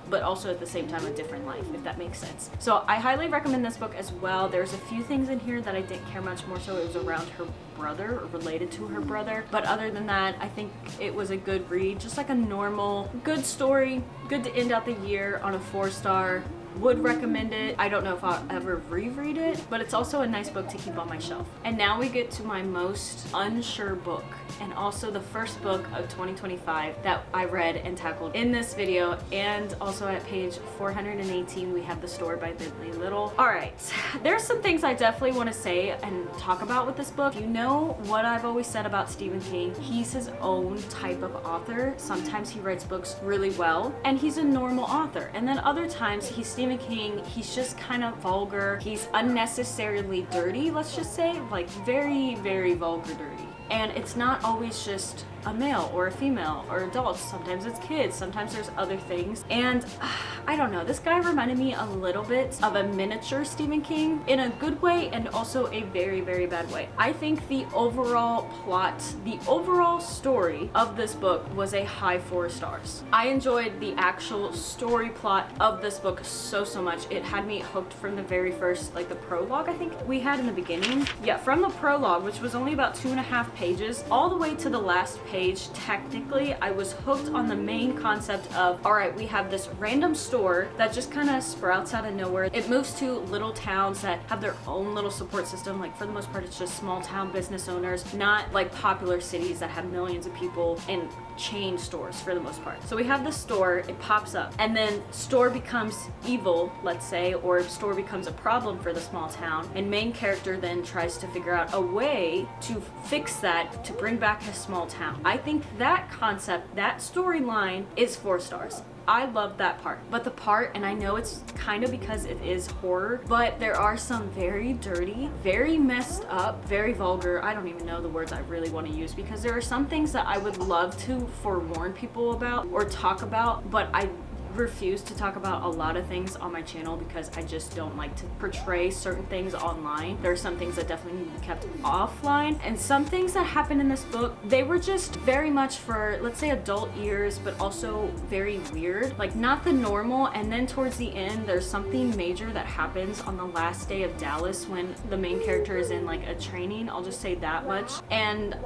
but also at the same time a different life, if that makes sense. So I highly recommend this book as well. There's a few things in here that I didn't care much, more so it was around her brother or related to her brother, but other than that, I think it was a good read, just like a normal good story, good to end out the year on a 4-star. Would recommend it. I don't know if I'll ever reread it, but it's also a nice book to keep on my shelf. And now we get to my most unsure book, and also the first book of 2025 that I read and tackled in this video. And also at page 418, we have The Store by Bentley Little. All right, there's some things I definitely want to say and talk about with this book. You know what I've always said about Stephen King, he's his own type of author. Sometimes he writes books really well, and he's a normal author. And then other times he's Stephen King, he's just kind of vulgar. He's unnecessarily dirty, let's just say, like very, very vulgar dirty. And it's not always just a male or a female or adults. Sometimes it's kids, sometimes there's other things. And I don't know, this guy reminded me a little bit of a miniature Stephen King in a good way and also a very, very bad way. I think the overall plot, the overall story of this book was a high 4 stars. I enjoyed the actual story plot of this book so much. It had me hooked from the very first, like the prologue I think we had in the beginning. Yeah, from the prologue, which was only about 2.5 pages, all the way to the last page, technically, I was hooked on the main concept of, all right, we have this random store that just kind of sprouts out of nowhere. It moves to little towns that have their own little support system. Like for the most part, it's just small town business owners, not like popular cities that have millions of people and chain stores for the most part. So we have the store, it pops up, and then store becomes evil, let's say, or store becomes a problem for the small town, and main character then tries to figure out a way to fix that, to bring back his small town. I think that concept, that storyline is 4 stars. I love that part. But the part, and I know it's kind of because it is horror, but there are some very dirty, very messed up, very vulgar, I don't even know the words I really want to use, because there are some things that I would love to forewarn people about or talk about, but I refuse to talk about a lot of things on my channel because I just don't like to portray certain things online. There are some things that definitely need to be kept offline, and some things that happened in this book, they were just very much for, let's say, adult ears, but also very weird, like not the normal. And then towards the end, there's something major that happens on the last day of Dallas when the main character is in like a training, I'll just say that much, and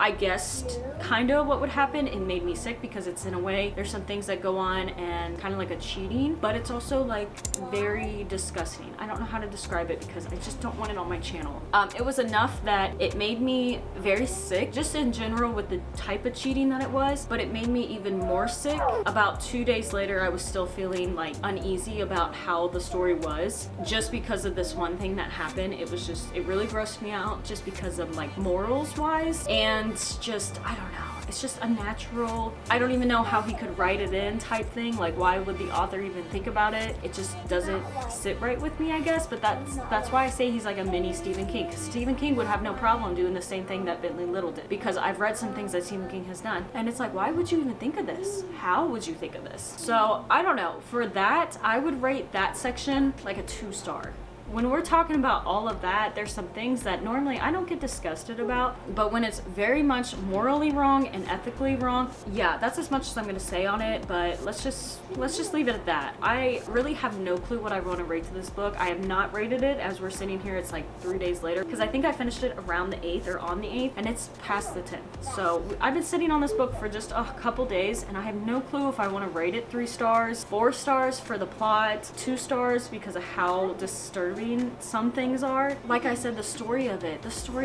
I guessed kind of what would happen. It made me sick because it's, in a way, there's some things that go on and kind of like a cheating, but it's also like very disgusting. I don't know how to describe it because I just don't want it on my channel. It was enough that it made me very sick, just in general with the type of cheating that it was, but it made me even more sick. About 2 days later, I was still feeling like uneasy about how the story was, just because of this one thing that happened. It was just, it really grossed me out just because of like morals wise, and just, I don't know. It's just unnatural. I don't even know how he could write it in type thing. Like, why would the author even think about it? It just doesn't sit right with me, I guess. But that's why I say he's like a mini Stephen King. Because Stephen King would have no problem doing the same thing that Bentley Little did. Because I've read some things that Stephen King has done, and it's like, why would you even think of this? How would you think of this? So I don't know. For that, I would rate that section like a 2 star. when we're talking about all of that, there's some things that normally I don't get disgusted about, but when it's very much morally wrong and ethically wrong, yeah, that's as much as I'm gonna say on it. But let's just leave it at that. I really have no clue what I want to rate to this book. I have not rated it as we're sitting here. It's like 3 days later, because I think I finished it around the 8th or on the 8th, and it's past the 10th. So I've been sitting on this book for just a couple days, and I have no clue if I want to rate it 3 stars, 4 stars for the plot, 2 stars because of how disturbing some things are. Like I said, the story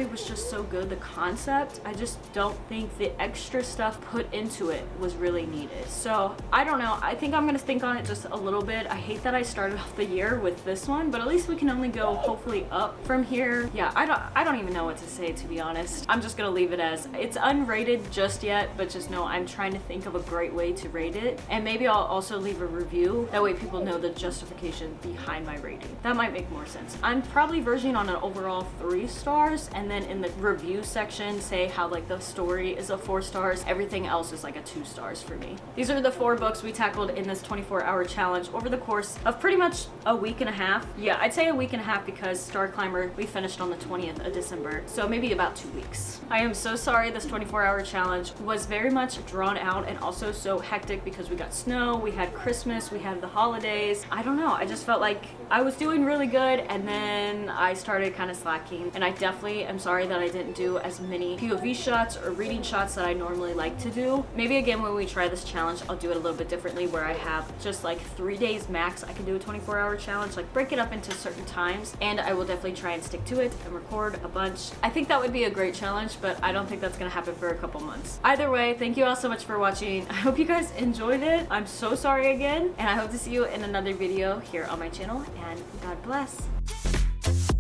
was just so good. The concept, I just don't think the extra stuff put into it was really needed. So I don't know. I think I'm gonna think on it just a little bit. I hate that I started off the year with this one, but at least we can only go hopefully up from here. Yeah, I don't even know what to say, to be honest. I'm just gonna leave it as it's unrated just yet, but just know I'm trying to think of a great way to rate it, and maybe I'll also leave a review. That way people know the justification behind my rating. That might make more sense. I'm probably verging on an overall 3 stars, and then in the review section say how like the story is a 4 stars, everything else is like a 2 stars for me. These are the 4 books we tackled in this 24-hour challenge over the course of pretty much a week and a half. Yeah, I'd say a week and a half because Star Climber we finished on the 20th of December, so maybe about 2 weeks. I am so sorry this 24-hour challenge was very much drawn out and also so hectic because we got snow, we had Christmas, we had the holidays. I don't know, I just felt like I was doing really good, and then I started kind of slacking, and I definitely am sorry that I didn't do as many POV shots or reading shots that I normally like to do. Maybe again when we try this challenge I'll do it a little bit differently, where I have just like 3 days max I can do a 24-hour challenge, like break it up into certain times, and I will definitely try and stick to it and record a bunch. I think that would be a great challenge, but I don't think that's gonna happen for a couple months. Either way, thank you all so much for watching. I hope you guys enjoyed it. I'm so sorry again, and I hope to see you in another video here on my channel, and God bless.